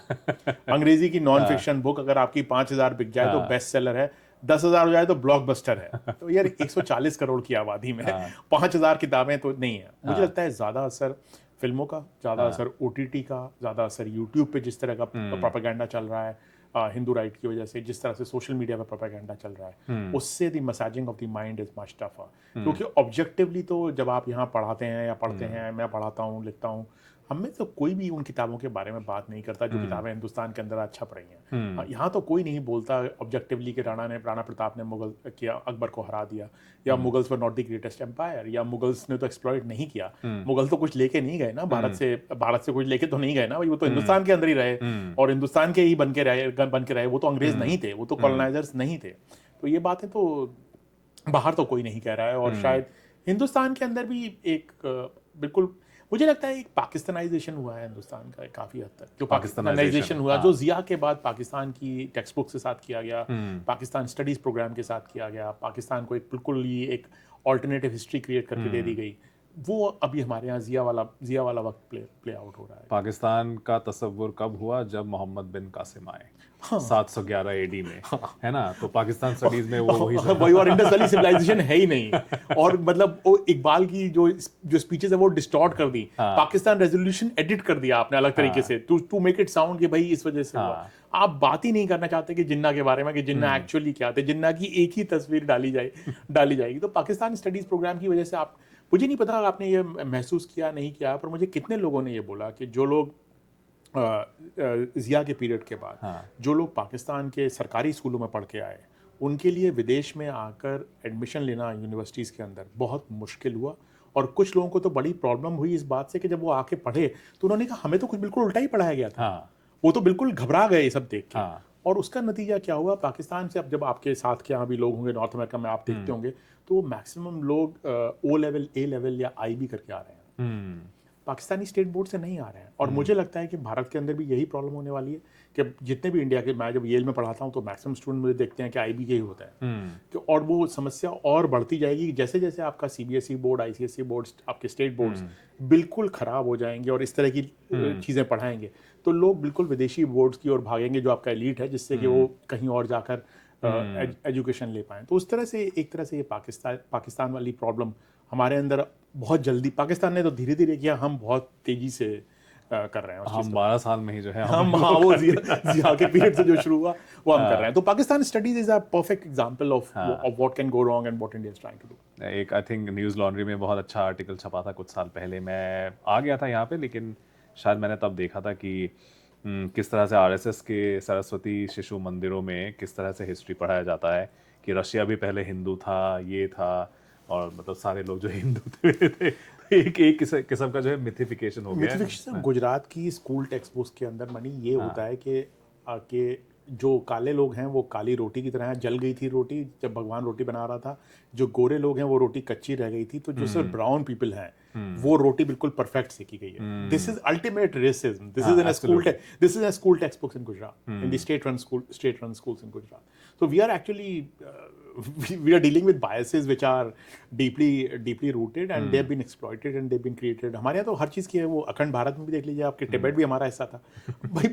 है। अंग्रेजी की नॉन फिक्शन बुक अगर आपकी 5,000 बिक जाए तो बेस्ट सेलर है, 10,000 हो जाए तो ब्लॉकबस्टर है। तो यार 140 करोड़ की आबादी में 5,000 किताबें तो नहीं है। मुझे लगता है ज़्यादा असर फिल्मों का, ज़्यादा असर OTT का, ज़्यादा असर यूट्यूब पे जिस तरह का प्रोपेगेंडा चल रहा है हिंदू राइट की वजह से, जिस तरह से सोशल मीडिया पर प्रोपेगेंडा चल रहा है, उससे the massaging of the mind is much tougher. क्योंकि ऑब्जेक्टिवली तो जब आप यहाँ पढ़ाते हैं या पढ़ते हैं, मैं पढ़ाता हूँ, लिखता हूँ, हमें तो कोई भी उन किताबों के बारे में बात नहीं करता जो किताबें हिंदुस्तान के अंदर आज छप रही हैं। यहाँ तो कोई नहीं बोलता ऑब्जेक्टिवली कि राणा प्रताप ने अकबर को हरा दिया, या Mughals were not the greatest empire, या मुगल्स ने तो एक्सप्लॉइट नहीं किया। मुगल तो कुछ लेके नहीं गए ना भारत से कुछ लेके तो नहीं गए ना भाई, वो तो हिंदुस्तान के अंदर ही रहे और हिंदुस्तान के ही बन के रहे। वो तो अंग्रेज नहीं थे, वो तो कॉलोनाइजर्स नहीं थे। तो ये बातें तो बाहर तो कोई नहीं कह रहा है, और शायद हिंदुस्तान के अंदर भी एक बिल्कुल मुझे लगता है एक पाकिस्तानाइजेशन हुआ है हिंदुस्तान का काफ़ी हद तक। जो पाकिस्तानाइजेशन हुआ, जो जिया के बाद पाकिस्तान की टेक्स्ट बुक के साथ किया गया, पाकिस्तान स्टडीज़ प्रोग्राम के साथ किया गया, पाकिस्तान को एक बिल्कुल ही एक ऑल्टरनेटिव हिस्ट्री क्रिएट करके दे दी गई, वो अभी हमारे यहाँ जिया वाला वक्त प्ले आउट हो रहा है। पाकिस्तान का तस्वुर कब हुआ? जब मोहम्मद बिन कासिम आए 711 AD में, है ना? तो पाकिस्तान स्टडीज में वो वही और इंडस वैली सिविलाइजेशन है ही नहीं। और मतलब वो इकबाल की जो स्पीचेस है वो डिस्टॉर्ट कर दी। पाकिस्तान रेजोल्यूशन एडिट कर दिया आपने अलग तरीके से टू मेक इट साउंड कि भाई इस वजह से हुआ। आप बात ही नहीं करना चाहते कि जिन्ना के बारे में, कि जिन्ना एक्चुअली क्या थे, जिन्ना की एक ही तस्वीर डाली जाएगी। तो पाकिस्तान स्टडीज प्रोग्राम की वजह से मुझे नहीं पता आपने ये महसूस किया नहीं किया, पर मुझे कितने लोगों ने ये बोला कि जो लोग जिया के पीरियड के बाद जो लोग पाकिस्तान के सरकारी स्कूलों में पढ़ के आए, उनके लिए विदेश में आकर एडमिशन लेना यूनिवर्सिटीज़ के अंदर बहुत मुश्किल हुआ। और कुछ लोगों को तो बड़ी प्रॉब्लम हुई इस बात से कि जब वो आके पढ़े तो उन्होंने कहा हमें तो कुछ बिल्कुल उल्टा ही पढ़ाया गया था। वो तो बिल्कुल घबरा गए ये सब देख के। और उसका नतीजा क्या हुआ, पाकिस्तान से अब जब आपके साथ के यहाँ भी लोग होंगे, नॉर्थ अमेरिका में आप देखते होंगे, तो मैक्सिमम लोग O लेवल, A लेवल या IB करके आ रहे हैं, पाकिस्तानी स्टेट बोर्ड से नहीं आ रहे हैं। और मुझे लगता है कि भारत के अंदर भी यही प्रॉब्लम होने वाली है कि जितने भी इंडिया के, मैं जब येल में पढ़ाता हूँ तो मैक्सिमम स्टूडेंट मुझे देखते हैं कि IB के ही होता है कि, और वो समस्या और बढ़ती जाएगी जैसे जैसे आपका CBSE बोर्ड, ICSE बोर्ड, आपके स्टेट बोर्ड्स बिल्कुल ख़राब हो जाएंगे और इस तरह की चीज़ें पढ़ाएंगे तो लोग बिल्कुल विदेशी बोर्ड्स की ओर भागेंगे जो आपका एलीट है, जिससे कि वो कहीं और जाकर एजुकेशन ले पाएं। तो उस तरह से एक तरह से ये पाकिस्तान वाली प्रॉब्लम हमारे अंदर बहुत जल्दी, पाकिस्तान ने तो धीरे धीरे किया, हम बहुत तेजी से कर रहे हैं उस चीज़ हम 12 साल में ही जो है हम हाँ वो जिया के पीरियड से जो शुरू हुआ वो हम कर रहे हैं। तो Pakistan studies is a perfect example of what can go wrong and what India is trying to do. एक आई थिंक न्यूज़ लॉन्ड्री में बहुत अच्छा आर्टिकल छपा था कुछ साल पहले, मैं आ गया था यहाँ पे, लेकिन शायद मैंने तब देखा था कि किस तरह से आरएसएस के सरस्वती शिशु मंदिरों में किस तरह से हिस्ट्री पढ़ाया जाता है कि रशिया भी पहले हिंदू था, ये था, और मतलब सारे लोग जो हिंदू थे एक किस्म का जो है मिथिफिकेशन हो गया है। गुजरात की स्कूल टेक्स्ट बुक्स के अंदर मनी ये होता है कि जो काले लोग हैं वो काली रोटी की तरह जल गई थी रोटी जब भगवान रोटी बना रहा था, जो गोरे लोग हैं वो रोटी कच्ची रह गई थी, तो जो सिर्फ ब्राउन पीपल हैं वो रोटी बिल्कुल परफेक्ट सेकी गई है। This is ultimate racism, this is in school text books in Gujarat, in the state run schools in Gujarat. So we are actually we are dealing with biases which are deeply rooted and they have been exploited and they've been created. हमारे यहाँ तो हर चीज़ की है, वो अखंड भारत में भी देख लीजिए, आपके तिब्बत भी हमारा हिस्सा था भाई।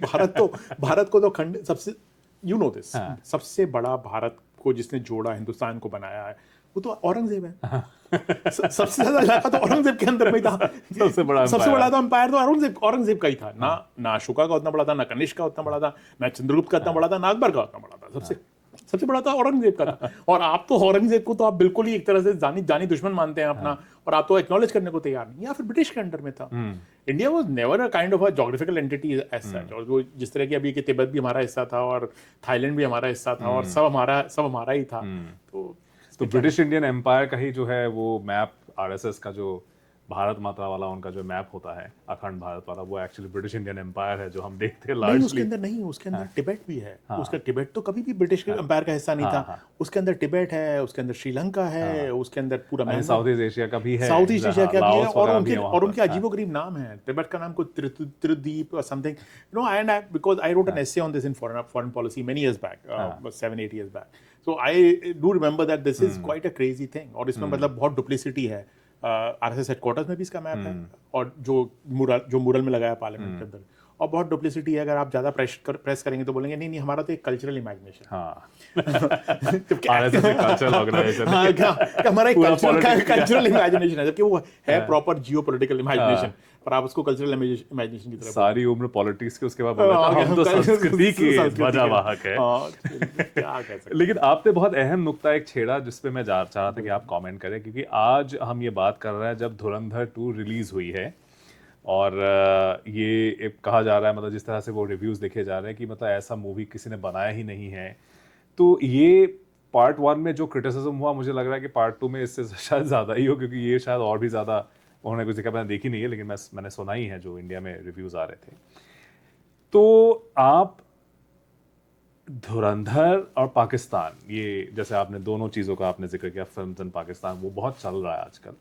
भारत को तो खंड सबसे you know this, सबसे बड़ा भारत को जिसने जोड़ा, हिंदुस्तान को बनाया है, वो तो औरंगजेब है। सबसे ज्यादा इलाका तो औरंगजेब के अंदर में था। सबसे बड़ा तो एम्पायर तो औरंगजेब का ही था ना अशोका का उतना बड़ा था, ना कनिष्क का उतना बड़ा था, ना चंद्रगुप्त का उतना बड़ा था, ना अकबर का उतना बड़ा था। सबसे बड़ा था औरंगजेब का था। और आप तो औरंगजेब को तो आप बिल्कुल ही एक तरह से जानी दुश्मन मानते हैं अपना, और आप तो एक्नॉलेज करने को तैयार नहीं। या फिर ब्रिटिश के अंडर में था। India was never a kind of a geographical entity as such. और वो जिस तरह की अभी कि तिब्बत भी हमारा हिस्सा था और थाईलैंड भी हमारा हिस्सा था और सब हमारा ही था। तो ब्रिटिश इंडियन एम्पायर का ही जो है वो मैप, आरएसएस का जो भारत माता वाला उनका जो मैप होता है अखंड भारत वाला, वो एक्चुअली ब्रिटिश इंडियन एम्पायर है जो हम देखते हैं लार्जली। उसके अंदर तिब्बत भी है। उसका तिब्बत तो कभी भी ब्रिटिश एम्पायर का हिस्सा नहीं था। उसके अंदर तिब्बत है, उसके अंदर श्रीलंका है, उसके अंदर पूरा साउथ ईस्ट एशिया का भी है, साउथ ईस्ट एशिया का भी है, और उनके अजीबोगरीब नाम है। तिब्बत का नाम कोई त्रिद्वीप और something, you know, and because I wrote an essay on this in foreign policy many years back, 7-8 years back. So I do remember that this is quite a crazy thing. और इसमें मतलब बहुत डुप्लिसिटी है। RSS headquarters में भी इसका map है, और जो मुरल में लगाया पार्लियामेंट के अंदर, और बहुत डुप्लिसिटी है। अगर आप ज्यादा प्रेस करेंगे तो बोलेंगे नहीं हमारा तो एक कल्चरल इमेजिनेशन। कल्चरल ऑर्गेनाइजेशन, हमारा एक कल्चरल इमेजिनेशन है, जबकि वो है प्रॉपर जियोपॉलिटिकल इमेजिनेशन, पर आप उसको कल्चरल इमेजिनेशन की तरफ सारी उम्र पॉलिटिक्स के, उसके बाद हम तो संस्कृति के ध्वजावाहक है। क्या कह सकते। लेकिन आपने बहुत अहम नुक्ता एक छेड़ा जिसपे मैं चाह रहा था कि आप कमेंट करें, क्योंकि आज हम ये बात कर रहे हैं जब धुरंधर 2 रिलीज हुई है, और ये कहा जा रहा है, मतलब जिस तरह से वो रिव्यूज देखे जा रहे हैं कि मतलब ऐसा मूवी किसी ने बनाया ही नहीं है। तो ये पार्ट 1 में जो क्रिटिसिज्म हुआ, मुझे लग रहा है कि पार्ट 2 में इससे शायद ज़्यादा ही हो, क्योंकि ये शायद और भी ज़्यादा उन्होंने कुछ देखा, मैंने देखी नहीं है, लेकिन मैंने सुना ही है जो इंडिया में रिव्यूज आ रहे थे। तो आप धुरंधर और पाकिस्तान, ये जैसे आपने दोनों चीज़ों का आपने जिक्र किया, फिल्म इन पाकिस्तान, वो बहुत चल रहा है आजकल,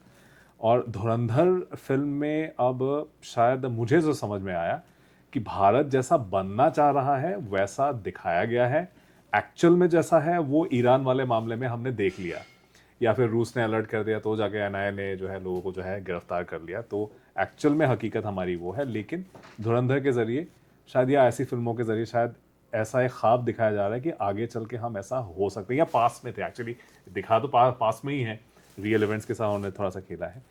और धुरंधर फिल्म में अब शायद मुझे जो समझ में आया कि भारत जैसा बनना चाह रहा है वैसा दिखाया गया है। एक्चुअल में जैसा है वो ईरान वाले मामले में हमने देख लिया, या फिर रूस ने अलर्ट कर दिया तो जाके एनआईए ने जो है लोगों को जो है गिरफ्तार कर लिया। तो एक्चुअल में हकीकत हमारी वो है, लेकिन धुरंधर के ज़रिए शायद, या ऐसी फिल्मों के ज़रिए शायद ऐसा एक ख्वाब दिखाया जा रहा है कि आगे चल के हम ऐसा हो सकते हैं, या पास में थे, एक्चुअली दिखा तो पास में ही है, रियल इवेंट्स के साथ उन्होंने थोड़ा सा खेला है।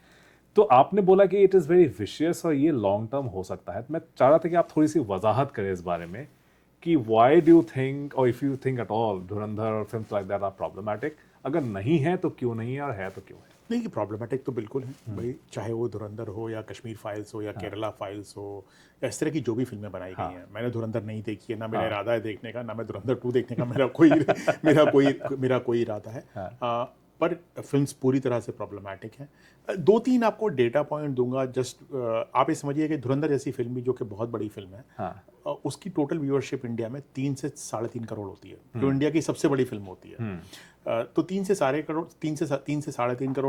तो आपने बोला कि इट इज़ वेरी विशियस और ये लॉन्ग टर्म हो सकता है। तो मैं चाह रहा था कि आप थोड़ी सी वजाहत करें इस बारे में कि वाई डू यू थिंक, और if you think at all, Dhurandhar और films like that are problematic. अगर नहीं है तो क्यों नहीं है, और है तो क्यों है? नहीं, प्रॉब्लमेटिक तो बिल्कुल है भाई, चाहे वो धुरंधर हो या कश्मीर फाइल्स हो या केरला फाइल्स हो, या इस तरह की जो भी फिल्में बनाई गई हैं। मैंने धुरंधर नहीं देखी है, ना मेरा इरादा है देखने का, ना मैं धुरंधर 2 देखने का मेरा कोई इरादा है। पर फिल्म्स पूरी तरह से प्रॉब्लमैटिक हैं। 2-3 आपको डेटा पॉइंट दूंगा, जस्ट आप ये समझिए कि धुरंधर जैसी फिल्म भी, जो कि बहुत बड़ी फिल्म है, उसकी टोटल व्यूअरशिप इंडिया में 3 से 3.5 करोड़ होती है, जो इंडिया की सबसे बड़ी फिल्म होती है। तो 3 से 3.5 करोड़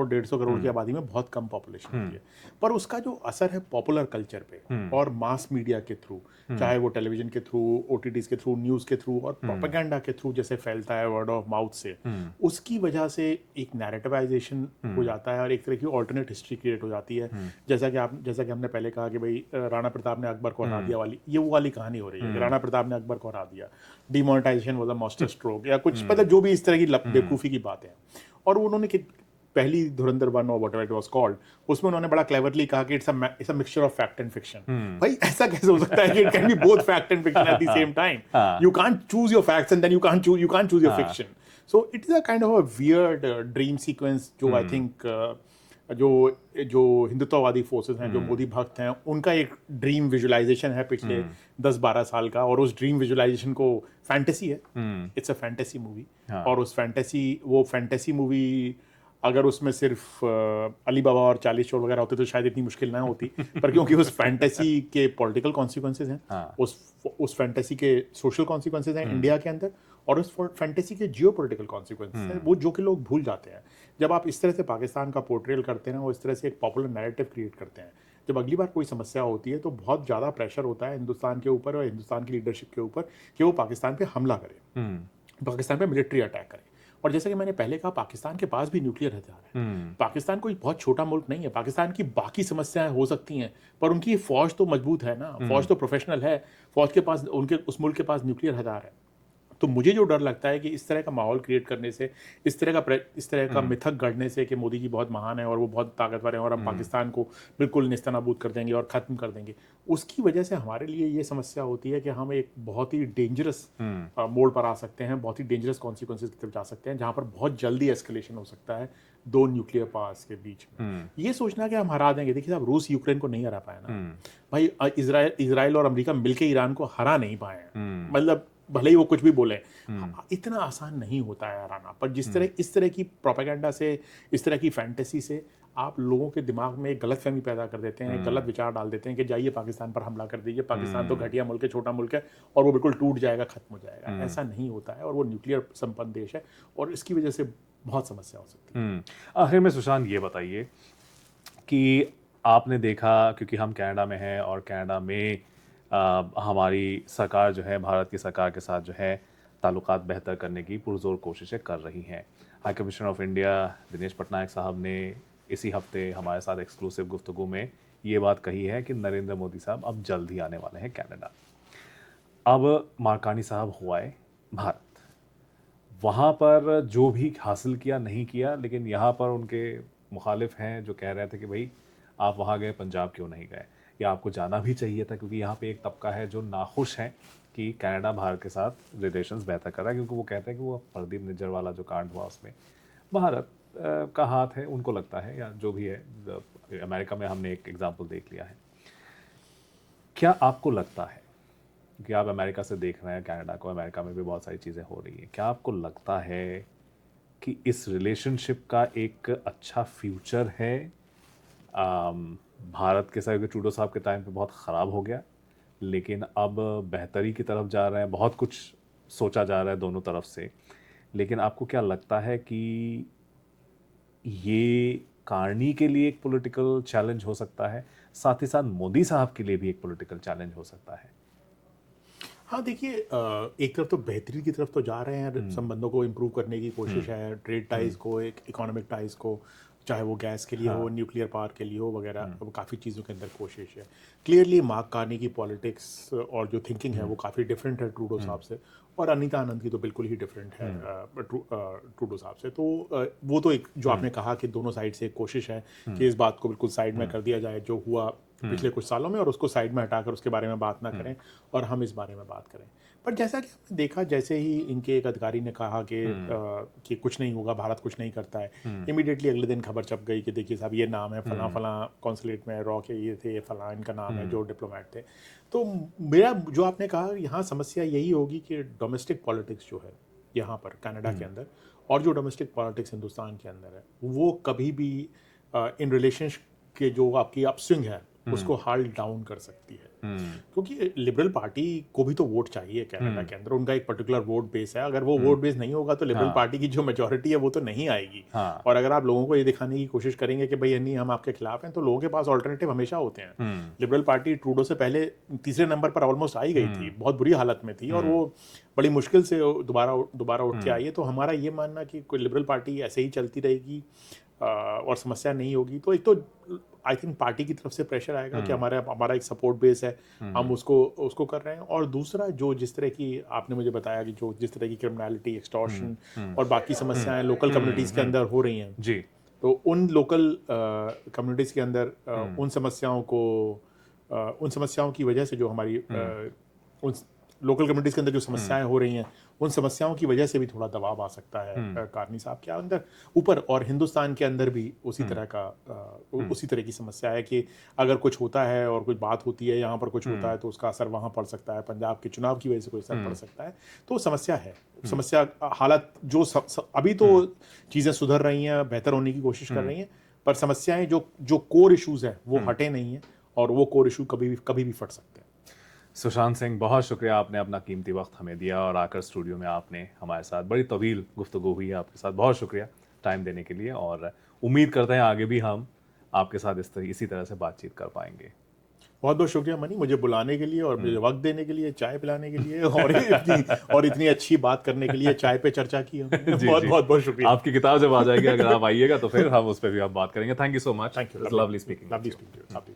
150 करोड़ की आबादी में बहुत कम पॉपुलेशन होती है, पर उसका जो असर है पॉपुलर कल्चर पे और मास मीडिया के थ्रू, चाहे वो टेलीविजन के थ्रू, ओटीटीज के थ्रू, न्यूज़ के थ्रू और प्रोपेगेंडा के थ्रू जैसे फैलता है वर्ड ऑफ माउथ से, उसकी वजह से एक नैरेटिवाइजेशन हो जाता है और एक तरह की ऑल्टरनेट हिस्ट्री क्रिएट हो जाती है। जैसा कि हमने पहले कहा कि भाई राणा प्रताप ने अकबर को हरा दिया वाली, ये वो वाली कहानी कहानी हो रही है। राणा प्रताप ने अकबर को हरा दिया, demonetisation was a master stroke, या कुछ मतलब जो भी इस तरह की बेवकूफ़ी की बातें हैं। और उन्होंने पहली धुरंधर 1 और व्हाटएवर इट वाज कॉल्ड, उसमें उन्होंने बड़ा क्लेवरली कहा कि it's a mixture of fact and fiction. भाई ऐसा कैसे हो सकता है कि it can be both fact and fiction at the same time? You can't choose your facts and then you can't choose your fiction. So it is a kind of a weird dream sequence जो I think जो जो हिंदुत्ववादी forces हैं, जो मोदी भक्त हैं, उनका एक ड्रीम विजुअलाइजेशन है पिछले 10-12 साल का, और उस ड्रीम विजुअलाइजेशन को फैंटेसी है, इट्स अ फैंटेसी मूवी। और उस फैंटेसी मूवी अगर उसमें सिर्फ अली बाबा और 40 चोर वगैरह होते तो शायद इतनी मुश्किल ना होती, पर क्योंकि उस फैंटेसी के पॉलिटिकल कॉन्सिक्वेंसेज हैं, उस फैंटेसी के सोशल कॉन्सिक्वेंसेज हैं इंडिया के अंदर, और उस फैंटेसी के जियो पोलिटिकल कॉन्सिक्वेंसेज हैं, वो जो कि लोग भूल जाते हैं। जब आप इस तरह से पाकिस्तान का पोर्ट्रेल करते हैं ना, वो इस तरह से एक पॉपुलर नैरेटिव क्रिएट करते हैं, जब अगली बार कोई समस्या होती है तो बहुत ज़्यादा प्रेशर होता है हिंदुस्तान के ऊपर और हिंदुस्तान की लीडरशिप के ऊपर कि वो पाकिस्तान पे हमला करे, पाकिस्तान पे मिलिट्री अटैक करे। और जैसे कि मैंने पहले कहा, पाकिस्तान के पास भी न्यूक्लियर हथियार है। पाकिस्तान कोई बहुत छोटा मुल्क नहीं है। पाकिस्तान की बाकी समस्याएं हो सकती हैं, पर उनकी फौज तो मजबूत है ना, फौज तो प्रोफेशनल है, फौज के पास, उनके उस मुल्क के पास न्यूक्लियर हथियार है। तो मुझे जो डर लगता है कि इस तरह का माहौल क्रिएट करने से, इस तरह का मिथक गढ़ने से कि मोदी जी बहुत महान है और वो बहुत ताकतवर हैं और हम पाकिस्तान को बिल्कुल नेस्तनाबूद कर देंगे और ख़त्म कर देंगे, उसकी वजह से हमारे लिए ये समस्या होती है कि हम एक बहुत ही डेंजरस मोड़ पर आ सकते हैं, बहुत ही डेंजरस कॉन्सिक्वेंसेज की तरफ जा सकते हैं, जहाँ पर बहुत जल्दी एस्केलेशन हो सकता है दो न्यूक्लियर पावर्स के बीच में। ये सोचना कि हम हरा देंगे, देखिए साहब, रूस यूक्रेन को नहीं हरा पाया ना भाई, इसराइल और अमेरिका मिलकर ईरान को हरा नहीं पाए हैं। मतलब भले ही वो कुछ भी बोले, इतना आसान नहीं होता है हराना। पर इस तरह की प्रोपेगेंडा से, इस तरह की फैंटेसी से आप लोगों के दिमाग में एक गलत फहमी पैदा कर देते हैं, गलत विचार डाल देते हैं कि जाइए पाकिस्तान पर हमला कर दीजिए, पाकिस्तान तो घटिया मुल्क है, छोटा मुल्क है और वो बिल्कुल टूट जाएगा, खत्म हो जाएगा। ऐसा नहीं होता है, और वो न्यूक्लियर संपन्न देश है और इसकी वजह से बहुत समस्या हो सकती है। आखिर में सुशांत ये बताइए कि आपने देखा, क्योंकि हम कनाडा में हैं और कनाडा में हमारी सरकार जो है, भारत की सरकार के साथ जो है ताल्लुकात बेहतर करने की पुरजोर कोशिशें कर रही हैं। High commissioner of India Dinesh Patnaik साहब ने इसी हफ्ते हमारे साथ एक्सक्लूसिव गुफ्तगू में ये बात कही है कि नरेंद्र मोदी साहब अब जल्द ही आने वाले हैं कनाडा। अब मार्कानी साहब हुआए भारत, वहाँ पर जो भी हासिल किया नहीं किया, लेकिन यहाँ पर उनके मुखालिफ हैं जो कह रहे थे कि भाई आप वहाँ गए, पंजाब क्यों नहीं गए, या आपको जाना भी चाहिए था, क्योंकि यहाँ पे एक तबका है जो नाखुश है कि कनाडा भारत के साथ रिलेशंस बेहतर कर रहा है, क्योंकि वो कहते हैं कि वो प्रदीप निज्जर वाला जो कांड हुआ उसमें भारत का हाथ है, उनको लगता है, या जो भी है। अमेरिका में हमने एक एग्जाम्पल देख लिया है। क्या आपको लगता है कि आप अमेरिका से देख रहे हैं कनाडा को, अमेरिका में भी बहुत सारी चीज़ें हो रही हैं, क्या आपको लगता है कि इस रिलेशनशिप का एक अच्छा फ्यूचर है? भारत के साथ ट्रूडो साहब के टाइम पे बहुत ख़राब हो गया, लेकिन अब बेहतरी की तरफ जा रहे हैं, बहुत कुछ सोचा जा रहा है दोनों तरफ से, लेकिन आपको क्या लगता है कि ये कार्नी के लिए एक पॉलिटिकल चैलेंज हो सकता है, साथ ही साथ मोदी साहब के लिए भी एक पॉलिटिकल चैलेंज हो सकता है? हाँ देखिए, एक तरफ तो बेहतरी की तरफ तो जा रहे हैं, संबंधों को इम्प्रूव करने की कोशिश है, ट्रेड टाइज को, एक इकोनॉमिक टाइज को, चाहे वो गैस के लिए हो, न्यूक्लियर पावर के लिए हो वगैरह, वो काफ़ी चीज़ों के अंदर कोशिश है। क्लियरली मार्क कार्नी की पॉलिटिक्स और जो थिंकिंग है वो काफ़ी डिफरेंट है ट्रूडो साहब से, और अनीता आनंद की तो बिल्कुल ही डिफरेंट है ट्रूडो साहब से। तो वो तो एक जो आपने कहा कि दोनों साइड से एक कोशिश है कि इस बात को बिल्कुल साइड में कर दिया जाए जो हुआ पिछले कुछ सालों में, और उसको साइड में हटाकर उसके बारे में बात ना करें और हम इस बारे में बात करें। पर जैसा कि हमने देखा, जैसे ही इनके एक अधिकारी ने कहा कि कुछ नहीं होगा, भारत कुछ नहीं करता है, इमीडिएटली अगले दिन खबर छप गई कि देखिए साहब ये नाम है, फलां फलां कॉन्सुलेट में रॉ के ये थे, फलां इनका नाम है जो डिप्लोमेट थे। तो मेरा जो आपने कहा, यहाँ समस्या यही होगी कि डोमेस्टिक पॉलिटिक्स जो है यहाँ पर कनाडा के अंदर, और जो डोमेस्टिक पॉलिटिक्स हिंदुस्तान के अंदर है, वो कभी भी इन रिलेशनशिप के जो आपकी अपस्विंग है उसको हाल डाउन कर सकती है। क्योंकि लिबरल पार्टी को भी तो वोट चाहिए कनाडा के अंदर, उनका एक पर्टिकुलर वोट बेस है। अगर वो वोट बेस नहीं होगा तो लिबरल पार्टी की जो मेजॉरिटी है वो तो नहीं आएगी। और अगर आप लोगों को ये दिखाने की कोशिश करेंगे कि भाई नहीं हम आपके खिलाफ हैं, तो लोगों के पास ऑल्टरनेटिव हमेशा होते हैं। लिबरल पार्टी ट्रूडो से पहले तीसरे नंबर पर ऑलमोस्ट आई गई थी, बहुत बुरी हालत में थी, और वो बड़ी मुश्किल से दोबारा उठ के आई है। तो हमारा ये मानना कि कोई लिबरल पार्टी ऐसे ही चलती रहेगी और समस्या नहीं होगी, तो एक तो आई थिंक पार्टी की तरफ से प्रेशर आएगा कि हमारा एक सपोर्ट बेस है, हम उसको कर रहे हैं। और दूसरा, जो जिस तरह की आपने मुझे बताया कि जो जिस तरह की क्रिमिनलिटी, एक्सटॉर्शन और बाकी समस्याएं लोकल कम्युनिटीज़ के अंदर हो रही हैं जी, तो उन लोकल कम्युनिटीज़ के अंदर उन समस्याओं की वजह से जो हमारी उन लोकल कम्युनिटीज़ के अंदर जो समस्याएं हो रही हैं, उन समस्याओं की वजह से भी थोड़ा दबाव आ सकता है कार्नी साहब के अंदर ऊपर। और हिंदुस्तान के अंदर भी उसी तरह की समस्या है कि अगर कुछ होता है और कुछ बात होती है, यहाँ पर कुछ होता है तो उसका असर वहाँ पड़ सकता है, पंजाब के चुनाव की वजह से कोई असर पड़ सकता है। तो समस्या है, हालात जो अभी तो चीज़ें सुधर रही हैं, बेहतर होने की कोशिश कर रही हैं, पर समस्याएं जो कोर इश्यूज हैं वो हटे नहीं हैं, और वो कोर इशू कभी भी फट सकते हैं। सुशांत सिंह, बहुत शुक्रिया, आपने अपना कीमती वक्त हमें दिया और आकर स्टूडियो में आपने हमारे साथ बड़ी तवील गुफ्तगू हुई है आपके साथ। बहुत शुक्रिया टाइम देने के लिए, और उम्मीद करते हैं आगे भी हम आपके साथ इसी तरह से बातचीत कर पाएंगे। बहुत बहुत शुक्रिया मनी, मुझे बुलाने के लिए और मुझे वक्त देने के लिए, चाय पिलाने के लिए और इतनी अच्छी बात करने के लिए, चाय पे चर्चा की हमने। बहुत शुक्रिया। आपकी किताब जब आ जाएगी, अगर आप आइएगा तो फिर हम उस पर भी आप बात करेंगे। Thank you so much. Thank you. Lovely speaking. Lovely speaking.